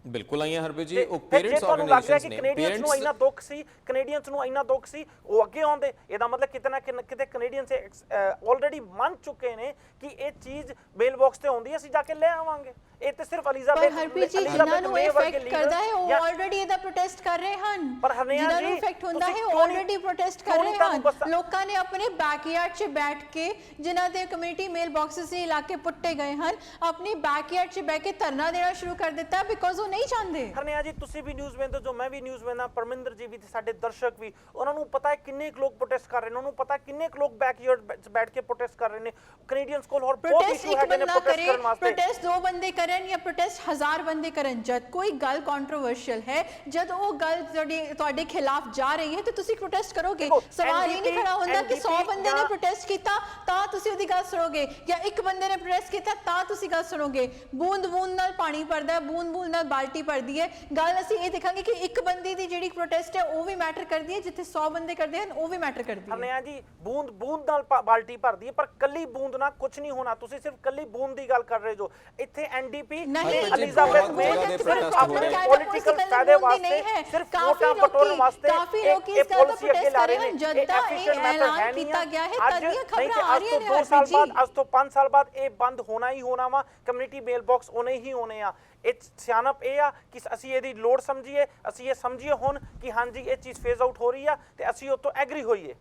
ਬਿਲਕੁਲ ਆਈਆਂ ਹਰਪ੍ਰੀਤ ਜੀ। ਉਹ ਪੇਰੈਂਟਸ ਆਰਗੇਨਾਈਜੇਸ਼ਨਸ ਨੇ, ਕੈਨੇਡੀਅਨਸ ਨੂੰ ਇੰਨਾ ਦੁੱਖ ਸੀ, ਕੈਨੇਡੀਅਨਸ ਨੂੰ ਇੰਨਾ ਦੁੱਖ ਸੀ, ਉਹ ਅੱਗੇ ਆਉਂਦੇ। ਇਹਦਾ ਮਤਲਬ ਕਿਤੇ ਨਾ ਕਿਤੇ ਕੈਨੇਡੀਅਨਸ ਆਲਰੇਡੀ ਮੰਨ ਚੁੱਕੇ ਨੇ ਕਿ ਇਹ ਚੀਜ਼ ਮੇਲ ਬਾਕਸ ਤੇ ਆਉਂਦੀ, ਅਸੀਂ ਜਾ ਕੇ ਲੈ ਆਵਾਂਗੇ। ਇਹ ਤੇ ਸਿਰਫ ਐਲਿਜ਼ਾਬੈਥ ਹਰਪ੍ਰੀਤ ਜੀ ਜਿਨ੍ਹਾਂ ਨੂੰ ਇਫੈਕਟ ਕਰਦਾ ਹੈ ਉਹ ਆਲਰੇਡੀ ਇਹਦਾ ਪ੍ਰੋਟੈਸਟ ਕਰ ਰਹੇ ਹਨ। ਜਿਨ੍ਹਾਂ ਨੂੰ ਇਫੈਕਟ ਹੁੰਦਾ ਹੈ ਉਹ ਆਲਰੇਡੀ ਪ੍ਰੋਟੈਸਟ ਕਰ ਰਹੇ ਹਨ। ਲੋਕਾਂ ਨੇ ਆਪਣੇ ਬੈਕਯਾਰਡ 'ਚ ਬੈਠ ਕੇ, ਜਿਨ੍ਹਾਂ ਦੇ ਕਮਿਊਨਿਟੀ ਮੇਲ ਬਾਕਸਸ ਦੇ ਇਲਾਕੇ ਪੁੱਟੇ ਗਏ ਹਨ, ਆਪਣੇ ਬੈਕਯਾਰਡ 'ਚ ਬਹਿ ਕੇ ਧਰਨਾ ਦੇਣਾ ਸ਼ੁਰੂ ਕਰ ਦਿੱਤਾ ਬਿਕੋਜ਼ ਉਹ ਨੂੰ ਨਹੀਂ ਚਾਹੁੰਦੇ। ਹਰਨਿਆ ਜੀ ਤੁਸੀਂ ਵੀ ਨਿਊਜ਼ ਵੇਖਦੇ ਜੋ ਮੈਂ ਵੀ ਨਿਊਜ਼ ਵੇਖਦਾ, ਪਰਮਿੰਦਰ ਜੀ ਵੀ ਤੇ ਸਾਡੇ ਦਰਸ਼ਕ ਵੀ, ਉਹਨਾਂ ਨੂੰ ਪਤਾ ਹੈ ਕਿੰਨੇ ਕੁ ਲੋਕ ਪ੍ਰੋਟੈਸਟ ਕਰ ਰਹੇ ਨੇ, ਉਹਨਾਂ ਨੂੰ ਪਤਾ ਕਿੰਨੇ ਕੁ ਲੋਕ ਬੈਕਯਾਰਡ ਬੈਠ ਕੇ ਪ੍ਰੋਟੈਸਟ ਕਰ ਰਹੇ ਨੇ। ਕੈਨੇਡੀਅਨਸ ਕੋਲ ਹੋਰ ਬਹੁਤ ਪ੍ਰੋਟੈਸਟ ਇਸ਼ੂ ਇੱਕ ਹੈਗੇ ਨੇ ਬੰਦਾ ਪ੍ਰੋਟੈਸਟ ਕਰੇ, ਕਰਨ ਵਾਸਤੇ। ਪ੍ਰੋਟੈਸਟ 2 ਬੰਦੇ ਕਰਨ ਜਾਂ ਪ੍ਰੋਟੈਸਟ 1000 ਬੰਦੇ ਕਰਨ, ਜਦ ਕੋਈ ਗੱਲ ਕੰਟਰੋਵਰਸ਼ੀਅਲ ਹੈ, ਜਦ ਉਹ ਗੱਲ ਤੁਹਾਡੇ ਖਿਲਾਫ ਜਾ ਰਹੀ ਹੈ ਤੇ ਤੁਸੀਂ ਪ੍ਰੋਟੈਸਟ ਕਰੋਗੇ। ਸਵਾਲ ਇਹ ਨਹੀਂ ਖੜਾ ਹੁੰਦਾ ਕਿ 100 ਬੰਦੇ ਨੇ ਪ੍ਰੋਟੈਸਟ ਕੀਤਾ ਤਾਂ ਤੁਸੀਂ ਉਹਦੀ ਗੱਲ ਸੁਣੋਗੇ ਜਾਂ ਇੱਕ ਬੰਦੇ ਨੇ ਪ੍ਰੋਟੈਸਟ ਕੀਤਾ ਤਾਂ ਤੁਸੀਂ ਗੱਲ ਸੁਣੋਗੇ। ਬੂੰਦ ਬੂੰਦ ਨਾਲ ਪਾਣੀ ਭਰਦਾ ਹੈ, ਬੂੰਦ ਬੂੰਦ ਨਾਲ ਬਾਲਟੀ ਭਰਦੀ ਹੈ। ਗੱਲ ਅਸੀਂ ਇਹ ਦੇਖਾਂਗੇ ਕਿ ਇੱਕ ਬੰਦੇ ਦੀ ਜਿਹੜੀ ਪ੍ਰੋਟੈਸਟ ਹੈ ਉਹ ਵੀ ਮੈਟਰ ਕਰਦੀ ਹੈ, ਜਿੱਥੇ 100 ਬੰਦੇ ਕਰਦੇ ਹਨ ਉਹ ਵੀ ਮੈਟਰ ਕਰਦੀ ਹੈ। ਹਰਨਿਆ ਜੀ ਬੂੰਦ ਬੂੰਦ ਨਾਲ ਬਾਲਟੀ ਭਰਦੀ ਹੈ, ਪਰ ਕੱਲੀ ਬੂੰਦ ਨਾਲ ਕੁਝ ਨਹੀਂ ਹੋਣਾ। ਤੁਸੀਂ ਸਿਰਫ ਕੱਲੀ ਬੂੰਦ ਦੀ ਗੱਲ ਕਰ ਰਹੇ ਜੋ। ਇੱਥੇ ਐਨਡੀਪੀ ਨਹੀਂ, ਐਲਿਜ਼ਾਬੈਥ ਮੇ ਆਪਣੇ ਪੋਲਿਟਿਕਲ ਫਾਇਦੇ ਵਾਸਤੇ ਸਿਰਫ ਵੋਟਾਂ ਬਟੋਰਨ ਵਾਸਤੇ ਕਾਫੀ ਲੋਕ ਇਸ ਗੱਲ ਦਾ ਪ੍ਰੋਟੈਸਟ ਕਰ ਰਹੇ ਹਨ। ਜਦ ਤੱਕ ਇਹ ਐਲਾਨ ਕੀਤਾ ਗਿਆ ਹੈ ਤਦ ਦੀਆਂ ਖਬਰਾਂ ਆ ਰਹੀਆਂ ਨੇ ਹਰਪ੍ਰੀਤ ਜੀ। ਅੱਜ ਤੋਂ 5 ਸਾਲ ਬਾਅਦ ਇਹ ਬੰਦ ਹੋਣਾ ਹੀ ਹੋਣਾ ਵਾ, ਕਮਿਊਨਿਟੀ ਮੇਲ ਬਾਕਸ ਹੋਣੇ ਹੀ ਹੋਣੇ ਆ। ਇਹ ਸਿਆਣਪ ਇਹ ਆ ਕਿ ਅਸੀਂ ਇਹਦੀ ਲੋੜ ਸਮਝੀਏ, ਅਸੀਂ ਇਹ ਸਮਝੀਏ ਹੁਣ ਕਿ ਹਾਂਜੀ ਇਹ ਚੀਜ਼ ਫੇਜ਼ ਆਊਟ ਹੋ ਰਹੀ ਆ ਤੇ ਅਸੀਂ ਉਹ ਤੋਂ ਐਗਰੀ ਹੋਈਏ।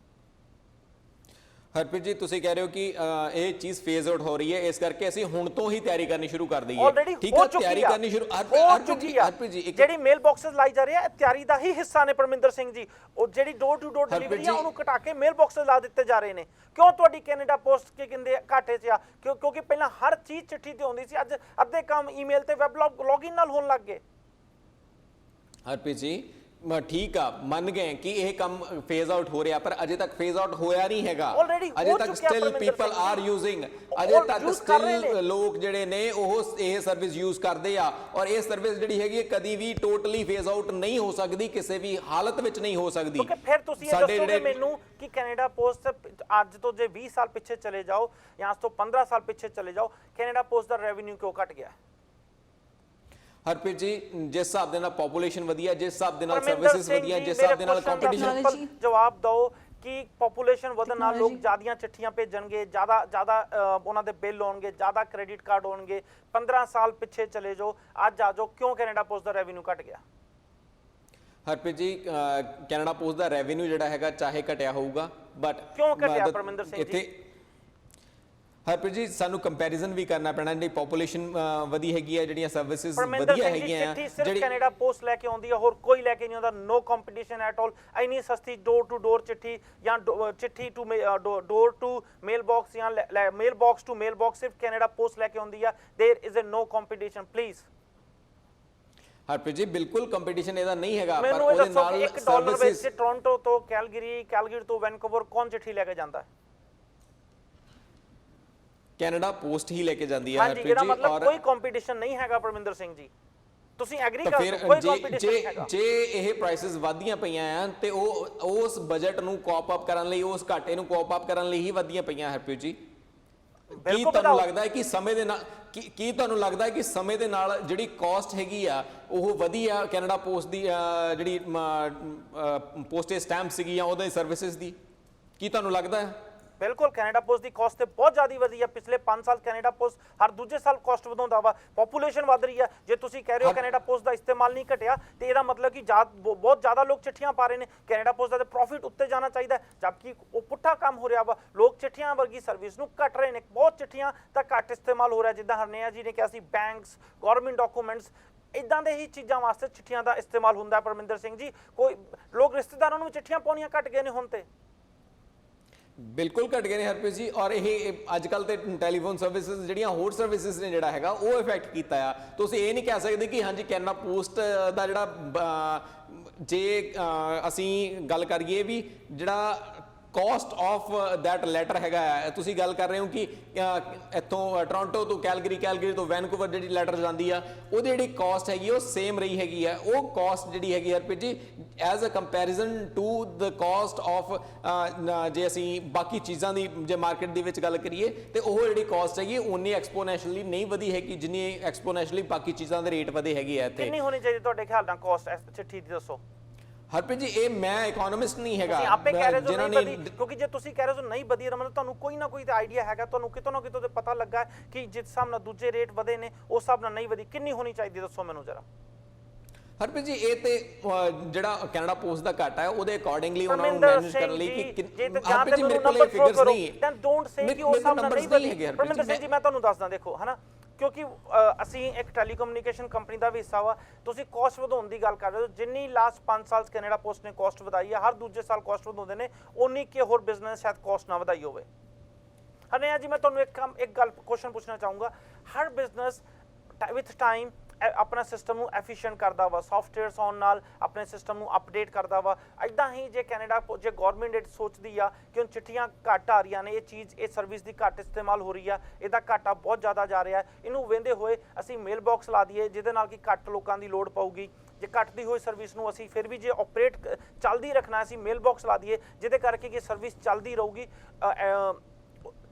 ਹਰਪ੍ਰੀਤ ਜੀ ਤੁਸੀਂ ਕਹਿ ਰਹੇ ਹੋ ਕਿ ਇਹ ਚੀਜ਼ ਫੇਜ਼ ਆਊਟ ਹੋ ਰਹੀ ਹੈ, ਇਸ ਕਰਕੇ ਅਸੀਂ ਹੁਣ ਤੋਂ ਹੀ ਤਿਆਰੀ ਕਰਨੀ ਸ਼ੁਰੂ ਕਰ ਦਈਏ। ਆਲਰੇਡੀ ਹੋ ਚੁੱਕੀ ਆ, ਹਰਪ੍ਰੀਤ ਜੀ ਜਿਹੜੀ ਮੇਲ ਬਾਕਸਸ ਲਾਈ ਜਾ ਰਹੀ ਹੈ ਇਹ ਤਿਆਰੀ ਦਾ ਹੀ ਹਿੱਸਾ ਨੇ ਪਰਮਿੰਦਰ ਸਿੰਘ ਜੀ। ਉਹ ਜਿਹੜੀ ਡੋਰ ਟੂ ਡੋਰ ਡਿਲੀਵਰੀ ਆ ਉਹਨੂੰ ਘਟਾ ਕੇ ਮੇਲ ਬਾਕਸਸ ਲਾ ਦਿੱਤੇ ਜਾ ਰਹੇ ਨੇ। ਕਿਉਂ ਤੁਹਾਡੀ ਕੈਨੇਡਾ ਪੋਸਟ ਕੇ ਕਹਿੰਦੇ ਘਾਟੇ 'ਚ ਆ? ਕਿਉਂਕਿ ਪਹਿਲਾਂ ਹਰ ਚੀਜ਼ ਚਿੱਠੀ ਤੇ ਹੁੰਦੀ ਸੀ, ਅੱਜ ਅੱਧੇ ਕੰਮ ਈਮੇਲ ਤੇ ਵੈਬ ਲੌਗਇਨ ਨਾਲ ਹੋਣ ਲੱਗ ਗਏ। ਹਰਪ੍ਰੀਤ ਜੀ ਠੀਕ ਆ, ਮੰਨ ਗਏ ਕਿ ਇਹ ਕੰਮ ਫੇਜ਼ ਆਊਟ ਹੋ ਰਿਹਾ, ਪਰ ਅਜੇ ਤੱਕ ਫੇਜ਼ ਆਊਟ ਹੋਇਆ ਨਹੀਂ ਹੈਗਾ। ਅਜੇ ਤੱਕ ਸਟਿਲ ਪੀਪਲ ਆਰ ਯੂਜ਼ਿੰਗ, ਅਜੇ ਤੱਕ ਸਟਿਲ ਲੋਕ ਜਿਹੜੇ ਨੇ ਉਹ ਇਹ ਸਰਵਿਸ ਯੂਜ਼ ਕਰਦੇ ਆ। ਔਰ ਇਹ ਸਰਵਿਸ ਜਿਹੜੀ ਹੈਗੀ ਕਦੀ ਵੀ ਟੋਟਲੀ ਫੇਜ਼ ਆਊਟ ਨਹੀਂ ਹੋ ਸਕਦੀ, ਕਿਸੇ ਵੀ ਹਾਲਤ ਵਿੱਚ ਨਹੀਂ ਹੋ ਸਕਦੀ। ਕਿਉਂਕਿ ਫਿਰ ਤੁਸੀਂ ਇਹ ਦੱਸੋਗੇ ਮੈਨੂੰ ਕਿ ਕੈਨੇਡਾ ਪੋਸਟ ਅੱਜ ਤੋਂ ਜੇ 20 ਸਾਲ ਪਿੱਛੇ ਚਲੇ ਜਾਓ ਜਾਂ ਅੱਜ ਤੋਂ 15 ਸਾਲ ਪਿੱਛੇ ਚਲੇ ਜਾਓ, ਕੈਨੇਡਾ ਪੋਸਟ ਦਾ ਰੈਵਨਿਊ ਕਿਉਂ ਘਟ ਗਿਆ? ਹਰਪ੍ਰੀਤ ਜੀ ਜਿਸ ਹਿਸਾਬ ਦੇ ਨਾਲ ਪੋਪੂਲੇਸ਼ਨ ਵਧੀਆ, ਜਿਸ ਹਿਸਾਬ ਦੇ ਨਾਲ ਸਰਵਿਸਿਜ਼ ਵਧੀਆ, ਜਿਸ ਹਿਸਾਬ ਦੇ ਨਾਲ ਕੰਪੀਟੀਸ਼ਨ। ਜਵਾਬ ਦਿਓ ਕਿ ਪੋਪੂਲੇਸ਼ਨ ਵਧਣ ਨਾਲ ਲੋਕ ਜ਼ਿਆਦੀਆਂ ਚਿੱਠੀਆਂ ਭੇਜਣਗੇ, ਜ਼ਿਆਦਾ ਉਹਨਾਂ ਦੇ ਬਿੱਲ ਹੋਣਗੇ, ਜ਼ਿਆਦਾ ਕ੍ਰੈਡਿਟ ਕਾਰਡ ਹੋਣਗੇ। 15 ਸਾਲ ਪਿੱਛੇ ਚਲੇ ਜਾਓ, ਅੱਜ ਆ ਜਾਓ, ਕਿਉਂ ਕੈਨੇਡਾ ਪੋਸਟ ਦਾ ਰੈਵਨਿਊ ਘਟ ਗਿਆ? ਹਰਪ੍ਰੀਤ ਜੀ ਕੈਨੇਡਾ ਪੋਸਟ ਦਾ ਰੈਵਨਿਊ ਜਿਹੜਾ ਹੈਗਾ ਚਾਹੇ ਘਟਿਆ ਹੋਊਗਾ, ਬਟ ਕਿਉਂ ਘਟਿਆ ਪਰਮਿੰਦਰ ਸਿੰਘ ਜੀ? ਹਰਪ੍ਰੀਤ ਜੀ ਸਾਨੂੰ ਕੰਪੈਰੀਜ਼ਨ ਵੀ ਕਰਨਾ ਪੈਣਾ, ਜਿਹੜੀ ਪੋਪੂਲੇਸ਼ਨ ਵਧੀ ਹੈਗੀ ਹੈ, ਜਿਹੜੀਆਂ ਸਰਵਿਸਿਜ਼ ਵਧੀਆ ਹੈਗੀਆਂ ਆ, ਜਿਹੜੀ ਕੈਨੇਡਾ ਪੋਸਟ ਲੈ ਕੇ ਆਉਂਦੀ ਹੈ, ਹੋਰ ਕੋਈ ਲੈ ਕੇ ਨਹੀਂ ਆਉਂਦਾ। No competition at all. ਇੰਨੀ ਸਸਤੀ ਡੋਰ ਟੂ ਡੋਰ ਚਿੱਠੀ ਜਾਂ ਚਿੱਠੀ to door to mail box ਜਾਂ mail box to mail box ਸਿਰਫ ਕੈਨੇਡਾ ਪੋਸਟ ਲੈ ਕੇ ਆਉਂਦੀ ਆ। There is a no competition please. Harpreet ji ਬਿਲਕੁਲ ਕੰਪੀਟੀਸ਼ਨ ਇਹਦਾ ਨਹੀਂ ਹੈਗਾ, ਪਰ ਉਹਦੇ ਨਾਲ $1 ਵਿੱਚ ਟੋਰਾਂਟੋ ਤੋਂ ਕੈਲਗਰੀ ਤੋਂ ਵੈਨਕੂਵਰ ਕੌਣ ਚਿੱਠੀ ਲੈ ਕੇ ਜਾਂਦਾ ਹੈ? ਕੈਨੇਡਾ ਪੋਸਟ ਹੀ ਲੈ ਕੇ ਜਾਂਦੀ ਹੈ ਹਰਪ੍ਰੀਤ ਜੀ। ਔਰ ਕੋਈ ਕੰਪੀਟੀਸ਼ਨ ਨਹੀਂ ਹੈਗਾ ਪਰਮਿੰਦਰ ਸਿੰਘ ਜੀ, ਤੁਸੀਂ ਐਗਰੀ ਕਰਦੇ ਹੋ? ਕੋਈ ਕੰਪੀਟੀਸ਼ਨ ਨਹੀਂ ਹੈਗਾ। ਜੇ ਇਹ ਪ੍ਰਾਈਸਸ ਵਧੀਆਂ ਪਈਆਂ ਆ ਤੇ ਉਹ ਉਸ ਬਜਟ ਨੂੰ ਕੋਪ ਅਪ ਕਰਨ ਲਈ, ਉਸ ਘਾਟੇ ਨੂੰ ਕੋਪ ਅਪ ਕਰਨ ਲਈ ਹੀ ਵਧੀਆਂ ਪਈਆਂ ਹਰਪ੍ਰੀਤ ਜੀ। ਕੀ ਤੁਹਾਨੂੰ ਲੱਗਦਾ ਹੈ ਕਿ ਸਮੇਂ ਦੇ ਨਾਲ ਕੀ ਤੁਹਾਨੂੰ ਲੱਗਦਾ ਹੈ ਕਿ ਸਮੇਂ ਦੇ ਨਾਲ ਜਿਹੜੀ ਕਾਸਟ ਹੈਗੀ ਆ ਉਹ ਵਧੀ ਆ ਕੈਨੇਡਾ ਪੋਸਟ ਦੀ, ਜਿਹੜੀ ਪੋਸਟੇਜ ਸਟੈਂਪ ਸੀਗੀ ਜਾਂ ਉਹਦੇ ਸਰਵਿਸਿਜ਼ ਦੀ? ਕੀ ਤੁਹਾਨੂੰ ਲੱਗਦਾ ਹੈ? ਬਿਲਕੁਲ ਕੈਨੇਡਾ ਪੋਸਟ ਦੀ ਕਾਸਟ ਤੇ ਬਹੁਤ ਜ਼ਿਆਦਾ ਵਧੀ ਆ। ਪਿਛਲੇ 5 ਸਾਲ ਕੈਨੇਡਾ ਪੋਸਟ ਹਰ ਦੂਜੇ ਸਾਲ ਕਾਸਟ ਵਧਾਉਂਦਾ ਵਾ। ਪੋਪੂਲੇਸ਼ਨ ਵਧ ਰਹੀ ਆ। ਜੇ ਤੁਸੀਂ ਕਹਿ ਰਹੇ ਹੋ ਕੈਨੇਡਾ ਪੋਸਟ ਦਾ ਇਸਤੇਮਾਲ ਨਹੀਂ ਘਟਿਆ ਤੇ ਇਹਦਾ ਮਤਲਬ ਕਿ ਬਹੁਤ ਜ਼ਿਆਦਾ ਲੋਕ ਚਿੱਠੀਆਂ ਪਾ ਰਹੇ ਨੇ। ਕੈਨੇਡਾ ਪੋਸਟ ਦਾ ਤੇ ਪ੍ਰੋਫਿਟ ਉੱਤੇ ਜਾਣਾ ਚਾਹੀਦਾ, ਜਦਕਿ ਉਹ ਪੁੱਠਾ ਕੰਮ ਹੋ ਰਿਹਾ ਵਾ। ਲੋਕ ਚਿੱਠੀਆਂ ਵਰਗੀ ਸਰਵਿਸ ਨੂੰ ਘਟ ਰਹੇ ਨੇ, ਬਹੁਤ ਚਿੱਠੀਆਂ ਤਾਂ ਘੱਟ ਇਸਤੇਮਾਲ ਹੋ ਰਿਹਾ। ਜਿੱਦਾਂ ਹਰਨਿਆ ਜੀ ਨੇ ਕਿਹਾ ਸੀ, ਬੈਂਕਸ, ਗਵਰਨਮੈਂਟ ਡਾਕੂਮੈਂਟਸ, ਇਦਾਂ ਦੇ ਹੀ ਚੀਜ਼ਾਂ ਵਾਸਤੇ ਚਿੱਠੀਆਂ ਦਾ ਇਸਤੇਮਾਲ ਹੁੰਦਾ। ਪਰਮਿੰਦਰ ਸਿੰਘ ਜੀ ਕੋਈ ਲੋਕ ਰਿਸ਼ਤੇਦਾਰਾਂ ਨੂੰ ਚਿੱਠੀਆਂ ਪਾਉਣੀਆਂ ਘਟ ਗਏ ਨੇ ਹੁਣ ਤੇ। ਬਿਲਕੁਲ ਘਟ ਗਏ ਨੇ ਹਰਪ੍ਰੀਤ ਜੀ। ਔਰ ਇਹ ਅੱਜ ਕੱਲ ਤੇ ਟੈਲੀਫੋਨ ਸਰਵਿਸਿਜ਼ ਜਿਹੜੀਆਂ ਹੋਰ ਸਰਵਿਸਿਜ਼ ਨੇ ਜਿਹੜਾ ਹੈਗਾ ਉਹ ਇਫੈਕਟ ਕੀਤਾ ਆ। ਤੁਸੀਂ ਇਹ ਨਹੀਂ ਕਹਿ ਸਕਦੇ ਕਿ ਹਾਂਜੀ ਕੈਨੇਡਾ ਪੋਸਟ ਦਾ ਜਿਹੜਾ ਜੇ ਅਸੀਂ ਗੱਲ ਕਰੀਏ ਵੀ ਜਿਹੜਾ ਕਾਸਟ ਆਫ ਦੈਟ ਲੈਟਰ ਹੈਗਾ, ਤੁਸੀਂ ਗੱਲ ਕਰ ਰਹੇ ਹੋ ਕਿ ਇੱਥੋਂ ਟੋਰਾਂਟੋ ਤੋਂ ਕੈਲਗਰੀ ਤੋਂ ਵੈਨਕੂਵਰ ਜਿਹੜੀ ਲੈਟਰ ਜਾਂਦੀ ਆ ਉਹਦੀ ਜਿਹੜੀ ਕਾਸਟ ਹੈਗੀ ਉਹ ਸੇਮ ਰਹੀ ਹੈਗੀ ਆ। ਉਹ ਕਾਸਟ ਜਿਹੜੀ ਹੈਗੀ Harpreet ji as a comparison to the cost of, ਜੇ ਅਸੀਂ ਬਾਕੀ ਚੀਜ਼ਾਂ ਦੀ ਜੇ ਮਾਰਕੀਟ ਦੇ ਵਿੱਚ ਗੱਲ ਕਰੀਏ ਤੇ ਉਹ ਜਿਹੜੀ ਕਾਸਟ ਹੈਗੀ ਉਨੀ ਐਕਸਪੋਨੈਂਸ਼ੀਅਲੀ ਨਹੀਂ ਵਧੀ ਹੈਗੀ ਜਿੰਨੀ ਐਕਸਪੋਨੈਂਸ਼ੀਅਲੀ ਬਾਕੀ ਚੀਜ਼ਾਂ ਦੇ ਰੇਟ ਵਧੇ ਹੈਗੇ ਆ ਇੱਥੇ। ਕਿੰਨੀ ਹੋਣੀ ਚਾਹੀਦੀ ਤੁਹਾਡੇ ਖਿਆਲ ਨਾਲ ਕਾਸਟ ਚਿੱਠੀ ਦੀ, ਦੱਸੋ? ਹਰਪ੍ਰੀਤ ਜੀ ਇਹ ਮੈਂ ਇਕਨੋਮਿਸਟ ਨਹੀਂ ਹੈਗਾ, ਆਪੇ ਕਹਿ ਰਹੇ ਹੋ ਨਹੀਂ ਵਧੀ, ਕਿਉਂਕਿ ਜੇ ਤੁਸੀਂ ਕਹਿ ਰਹੇ ਹੋ ਨਹੀਂ ਵਧੀ ਮਤਲਬ ਤੁਹਾਨੂੰ ਕੋਈ ਨਾ ਕੋਈ ਤਾਂ ਆਈਡੀਆ ਹੈਗਾ, ਤੁਹਾਨੂੰ ਕਿਤੋਂ ਨਾ ਕਿਤੋਂ ਤੇ ਪਤਾ ਲੱਗਾ ਕਿ ਜਿਸ ਹਿਸਾਬ ਨਾਲ ਦੂਜੇ ਰੇਟ ਵਧੇ ਨੇ ਉਸ ਹਿਸਾਬ ਨਾਲ ਨਹੀਂ ਵਧੀ। ਕਿੰਨੀ ਹੋਣੀ ਚਾਹੀਦੀ ਦੱਸੋ ਮੈਨੂੰ ਜਰਾ। ਹਰਪ੍ਰੀਤ ਜੀ ਇਹ ਤੇ ਜਿਹੜਾ ਕੈਨੇਡਾ ਪੋਸਟ ਦਾ ਘਾਟਾ ਹੈ ਉਹਦੇ ਅਕੋਰਡਿੰਗਲੀ ਉਹਨਾਂ ਨੂੰ ਮੈਨੇਜ ਕਰਨ ਲਈ ਕਿ ਹਰਪ੍ਰੀਤ ਜੀ ਮੇਰੇ ਕੋਲ ਇਹ ਫਿਗਰਸ ਨਹੀਂ ਹੈ। ਦੈਨ ਡੋਨਟ ਸੇ ਕਿ ਉਸ ਹਿਸਾਬ ਨਾਲ ਨਹੀਂ ਵਧੀ। ਪਰਮਿੰਦਰ ਸਿੰਘ ਜੀ ਮੈਂ ਤੁਹਾਨੂੰ ਦੱਸਦਾ, ਦੇਖੋ ਹਨਾ ਕਿਉਂਕਿ ਅਸੀਂ ਇੱਕ ਟੈਲੀਕਮਿਊਨੀਕੇਸ਼ਨ ਕੰਪਨੀ ਦਾ ਵੀ ਹਿੱਸਾ ਵਾ। ਤੁਸੀਂ ਕਾਸਟ ਵਧਾਉਣ ਦੀ ਗੱਲ ਕਰ ਰਹੇ ਹੋ, ਜਿੰਨੀ ਲਾਸਟ 5 ਸਾਲ 'ਚ ਕੈਨੇਡਾ ਪੋਸਟ ਨੇ ਕਾਸਟ ਵਧਾਈ ਹੈ, ਹਰ ਦੂਜੇ ਸਾਲ ਕਾਸਟ ਵਧਾਉਂਦੇ ਨੇ, ਉਨੀ ਕਿ ਹੋਰ ਬਿਜ਼ਨਸ ਸ਼ਾਇਦ ਕਾਸਟ ਨਾ ਵਧਾਈ ਹੋਵੇ। ਹਰਨਿਆ ਜੀ, ਮੈਂ ਤੁਹਾਨੂੰ ਇੱਕ ਗੱਲ ਕੁਐਸਚਨ ਪੁੱਛਣਾ ਚਾਹੂੰਗਾ। ਹਰ ਬਿਜ਼ਨਸ ਵਿਥ ਟਾਈਮ अपना सिस्टम एफिशिएंट करता वा, सॉफ्टवेयर्स आउण नाल अपने सिस्टम अपडेट करता वा। इदां ही जे कैनेडा जे गौरमेंट ये सोचती आ कि हुण चिट्ठियां घट आ रही ने, ये चीज़ ये सर्विस की घट इस्तेमाल हो रही है, इसका घाटा बहुत ज़्यादा जा रहा है, इनू वेंदे होए असीं मेल बॉक्स ला दईए जिहदे नाल कि घट लोकां दी लोड़ पऊगी। जे घटदी हुई सर्विस नूं असीं फिर भी जे ऑपरेट चलदी रखना, असीं मेल बॉक्स ला दईए जिहदे करके कि सर्विस चलदी रहूगी।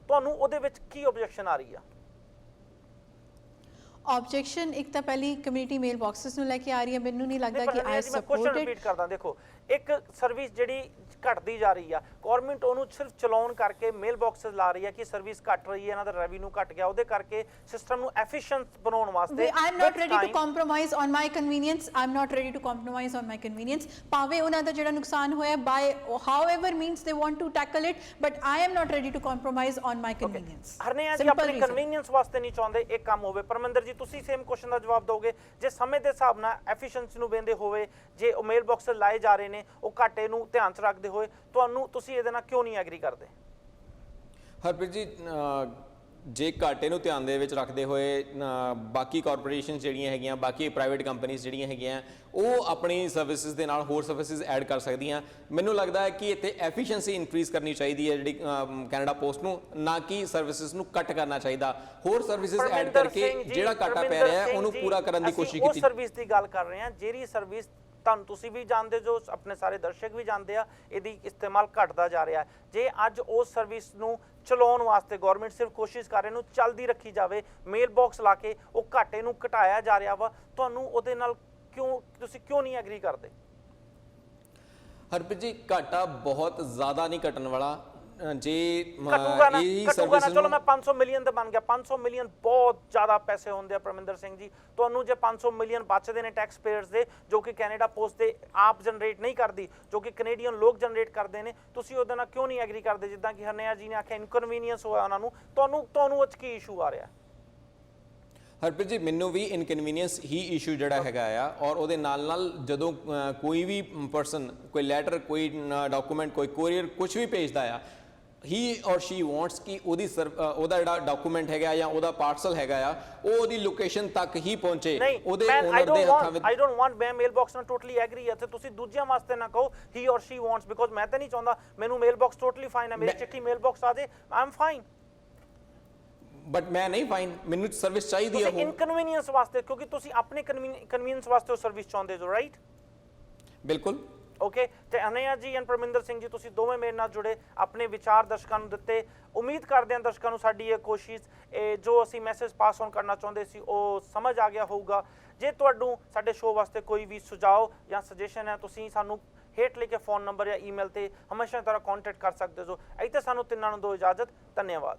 तुहानूं उहदे विच की ऑब्जेक्शन आ रही है? ऑब्जेक्शन एक तो पहली कम्युनिटी मेल बॉक्सेस ਨੂੰ ਲੈ ਕੇ ਆ ਰਹੀ ਹੈ। ਮੈਨੂੰ ਨਹੀਂ ਲੱਗਦਾ ਕਿ ਆਈ क्वेश्चन सपोर्ट रिपीट करदा। देखो, एक सर्विस ਜਿਹੜੀ ਘਟਦੀ ਜਾ ਰਹੀ ਆ, ਗਵਰਨਮੈਂਟ ਉਹਨੂੰ ਸਿਰਫ ਚਲਾਉਣ ਕਰਕੇ ਮੇਲ ਬਾਕਸਸ ਲਾ ਰਹੀ ਆ ਕਿ ਸਰਵਿਸ ਘਟ ਰਹੀ ਹੈ, ਇਹਨਾਂ ਦਾ ਰੈਵਨਿਊ ਘਟ ਗਿਆ, ਉਹਦੇ ਕਰਕੇ ਸਿਸਟਮ ਨੂੰ ਐਫੀਸ਼ੀਐਂਟ ਬਣਾਉਣ ਵਾਸਤੇ I am not ready to compromise on my convenience. I am not ready to compromise on my convenience. ਭਾਵੇਂ ਉਹਨਾਂ ਦਾ ਜਿਹੜਾ ਨੁਕਸਾਨ ਹੋਇਆ by however means they want to tackle it, but I am not ready to compromise on my convenience. ਹਰਨਿਆ ਜੀ, ਆਪਣੇ convenience ਵਾਸਤੇ ਨਹੀਂ ਚਾਹੁੰਦੇ ਇਹ ਕੰਮ ਹੋਵੇ। ਪਰਮਿੰਦਰ ਜੀ, ਤੁਸੀਂ ਸੇਮ ਕੁਐਸਚਨ ਦਾ ਜਵਾਬ ਦੋਗੇ। ਜੇ ਸਮੇਂ ਦੇ ਹਿਸਾਬ ਨਾਲ ਐਫੀਸ਼ੀਐਂਸੀ ਨੂੰ ਵੇਂਦੇ ਹੋਵੇ, ਜੇ ਉਹ ਮੇਲ ਬਾਕਸ ਲਾਏ ਜਾ ਰਹੇ ਨੇ ਉਹ ਘਾਟੇ ਨੂੰ ਧਿਆਨ 'ਚ ਰੱਖਦੇ ਹੋਏ, ਤੁਹਾਨੂੰ ਤੁਸੀਂ ਇਹਦੇ ਨਾਲ ਕਿਉਂ ਨਹੀਂ ਐਗਰੀ ਕਰਦੇ? ਹਰਪ੍ਰੀਤ ਜੀ, ਜੇ ਘਾਟੇ ਨੂੰ ਧਿਆਨ ਦੇ ਵਿੱਚ ਰੱਖਦੇ ਹੋਏ ਬਾਕੀ ਕਾਰਪੋਰੇਸ਼ਨਸ ਜਿਹੜੀਆਂ ਹੈਗੀਆਂ, ਬਾਕੀ ਪ੍ਰਾਈਵੇਟ ਕੰਪਨੀਆਂ ਜਿਹੜੀਆਂ ਹੈਗੀਆਂ, ਉਹ ਆਪਣੀ ਸਰਵਿਸਿਜ਼ ਦੇ ਨਾਲ ਹੋਰ ਸਰਵਿਸਿਜ਼ ਐਡ ਕਰ ਸਕਦੀਆਂ। ਮੈਨੂੰ ਲੱਗਦਾ ਹੈ ਕਿ ਇੱਥੇ ਐਫੀਸ਼ੀਐਂਸੀ ਇਨਕਰੀਜ਼ ਕਰਨੀ ਚਾਹੀਦੀ ਹੈ ਜਿਹੜੀ ਕੈਨੇਡਾ ਪੋਸਟ ਨੂੰ, ਨਾ ਕਿ ਸਰਵਿਸਿਜ਼ ਨੂੰ ਕੱਟ ਕਰਨਾ ਚਾਹੀਦਾ। ਹੋਰ ਸਰਵਿਸਿਜ਼ ਐਡ ਕਰਕੇ ਜਿਹੜਾ ਘਾਟਾ ਪੈ ਰਿਹਾ ਹੈ ਉਹਨੂੰ ਪੂਰਾ ਕਰਨ ਦੀ ਕੋਸ਼ਿਸ਼ ਕੀਤੀ। ਉਹ ਸਰਵਿਸ ਦੀ ਗੱਲ ਕਰ ਰਹੇ ਹਾਂ ਜਿਹੜੀ ਸਰਵਿਸ ਤੁਹਾਨੂੰ ਤੁਸੀਂ ਵੀ ਜਾਣਦੇ, ਜੋ ਆਪਣੇ ਸਾਰੇ ਦਰਸ਼ਕ ਵੀ ਜਾਣਦੇ ਆ, ਇਹਦੀ ਇਸਤੇਮਾਲ ਘਟਦਾ ਜਾ ਰਿਹਾ ਹੈ। ਜੇ ਅੱਜ ਉਸ ਸਰਵਿਸ ਨੂੰ ਚਲਾਉਣ ਵਾਸਤੇ ਗਵਰਨਮੈਂਟ ਸਿਰਫ ਕੋਸ਼ਿਸ਼ ਕਰ ਰਹੀ ਨੂੰ ਚੱਲਦੀ ਰੱਖੀ ਜਾਵੇ, ਮੇਲ ਬਾਕਸ ਲਾ ਕੇ ਉਹ ਘਾਟੇ ਨੂੰ ਘਟਾਇਆ ਜਾ ਰਿਹਾ ਵਾ, ਤੁਹਾਨੂੰ ਉਹਦੇ ਨਾਲ ਤੁਸੀਂ ਕਿਉਂ ਨਹੀਂ ਐਗਰੀ ਕਰਦੇ? ਹਰਪ੍ਰੀਤ ਜੀ, ਘਾਟਾ ਬਹੁਤ ਜ਼ਿਆਦਾ ਨਹੀਂ ਘਟਣ ਵਾਲਾ। ਜੇ ਘਟੂਗਾ ਨਾ, ਚਲੋ ਮੈਂ 500 ਮਿਲੀਅਨ ਤੇ ਬਣ ਗਿਆ। 500 ਮਿਲੀਅਨ ਬਹੁਤ ਜ਼ਿਆਦਾ ਪੈਸੇ ਹੁੰਦੇ ਆ ਪਰਮਿੰਦਰ ਸਿੰਘ ਜੀ। ਤੁਹਾਨੂੰ ਜੇ 500 ਮਿਲੀਅਨ ਬਚਦੇ ਨੇ ਟੈਕਸ ਪੇਅਰਸ ਦੇ, ਜੋ ਕਿ ਕੈਨੇਡਾ ਪੋਸਟ ਦੇ ਆਪ ਜਨਰੇਟ ਨਹੀਂ ਕਰਦੀ, ਜੋ ਕਿ ਕੈਨੇਡੀਅਨ ਲੋਕ ਜਨਰੇਟ ਕਰਦੇ ਨੇ, ਤੁਸੀਂ ਉਹਦੇ ਨਾਲ ਕਿਉਂ ਨਹੀਂ ਐਗਰੀ ਕਰਦੇ? ਜਿੱਦਾਂ ਕਿ ਹਰਨਿਆ ਜੀ ਨੇ ਆਖਿਆ ਇਨਕਨਵੀਨੀਅੰਸ ਹੋਇਆ ਉਹਨਾਂ ਨੂੰ, ਤੁਹਾਨੂੰ ਉਹ 'ਚ ਕੀ ਇਸ਼ੂ ਆ ਰਿਹਾ? ਹਰਪ੍ਰੀਤ ਜੀ, ਮੈਨੂੰ ਵੀ ਇਨਕਨਵੀਨੀਅੰਸ ਹੀ ਇਸ਼ੂ ਜਿਹੜਾ ਹੈਗਾ ਆ, ਔਰ ਉਹਦੇ ਨਾਲ ਜਦੋਂ ਕੋਈ ਵੀ ਪਰਸਨ ਕੋਈ ਲੈਟਰ, ਕੋਈ ਡਾਕੂਮੈਂਟ, ਕੋਈ ਕੋਰੀਅਰ ਕੁਝ ਵੀ ਭੇਜਦਾ ਆ, he or she wants ਕਿ ਉਹਦਾ ਜਿਹੜਾ ਡਾਕੂਮੈਂਟ ਹੈਗਾ ਜਾਂ ਉਹਦਾ ਪਾਰਸਲ ਹੈਗਾ ਆ, ਉਹ ਉਹਦੀ ਲੋਕੇਸ਼ਨ ਤੱਕ ਹੀ ਪਹੁੰਚੇ, ਉਹਦੇ ਓਨਰ ਦੇ ਹੱਥਾਂ ਵਿੱਚ। ਆਈ ਡੋਨਟ ਵਾਂਟ, ਮੈਂ ਮੇਲ ਬਾਕਸ ਨਾਲ ਟੋਟਲੀ ਐਗਰੀ ਹੈ ਤੇ ਤੁਸੀਂ ਦੂਜਿਆਂ ਵਾਸਤੇ ਨਾ ਕਹੋ he or she wants, because ਮੈਂ ਤਾਂ ਨਹੀਂ ਚਾਹੁੰਦਾ। ਮੈਨੂੰ ਮੇਲ ਬਾਕਸ ਟੋਟਲੀ ਫਾਈਨ ਹੈ, ਮੇਰੀ ਚਿੱਠੀ ਮੇਲ ਬਾਕਸ ਆ ਜੇ, ਆਈ ਐਮ ਫਾਈਨ। ਬਟ ਮੈਂ ਨਹੀਂ ਫਾਈਨ, ਮੈਨੂੰ ਸਰਵਿਸ ਚਾਹੀਦੀ ਹੈ। ਇਨਕਨਵੀਨੀਅੰਸ ਵਾਸਤੇ, ਕਿਉਂਕਿ ਤੁਸੀਂ ਆਪਣੇ ਕਨਵੀਨੀਅੰਸ ਵਾਸਤੇ ਉਹ ਸਰਵਿਸ ਚਾਹੁੰਦੇ ਜੋ, ਰਾਈਟ? ਬਿਲਕੁਲ। ਓਕੇ, ਤੇ ਅਨਿਆ ਜੀ ਐਂਡ ਪਰਮਿੰਦਰ ਸਿੰਘ ਜੀ, ਤੁਸੀਂ ਦੋਵੇਂ ਮੇਰੇ ਨਾਲ ਜੁੜੇ, ਆਪਣੇ ਵਿਚਾਰ ਦਰਸ਼ਕਾਂ ਨੂੰ ਦਿੱਤੇ। ਉਮੀਦ ਕਰਦੇ ਹਾਂ ਦਰਸ਼ਕਾਂ ਨੂੰ ਸਾਡੀ ਇਹ ਕੋਸ਼ਿਸ਼, ਜੋ ਅਸੀਂ ਮੈਸੇਜ ਪਾਸ ਔਨ ਕਰਨਾ ਚਾਹੁੰਦੇ ਸੀ, ਉਹ ਸਮਝ ਆ ਗਿਆ ਹੋਊਗਾ। ਜੇ ਤੁਹਾਨੂੰ ਸਾਡੇ ਸ਼ੋਅ ਵਾਸਤੇ ਕੋਈ ਵੀ ਸੁਝਾਅ ਜਾਂ ਸੁਜੈਸ਼ਨ ਹੈ, ਤੁਸੀਂ ਸਾਨੂੰ ਹੇਠ ਲਿਖੇ ਫੋਨ ਨੰਬਰ ਜਾਂ ਈਮੇਲ ਤੇ ਹਮੇਸ਼ਾ ਤਰ੍ਹਾਂ ਕੰਟੈਕਟ ਕਰ ਸਕਦੇ ਹੋ। ਇੱਥੇ ਸਾਨੂੰ ਤਿੰਨਾਂ ਨੂੰ ਦਿਓ ਇਜਾਜ਼ਤ। ਧੰਨਵਾਦ।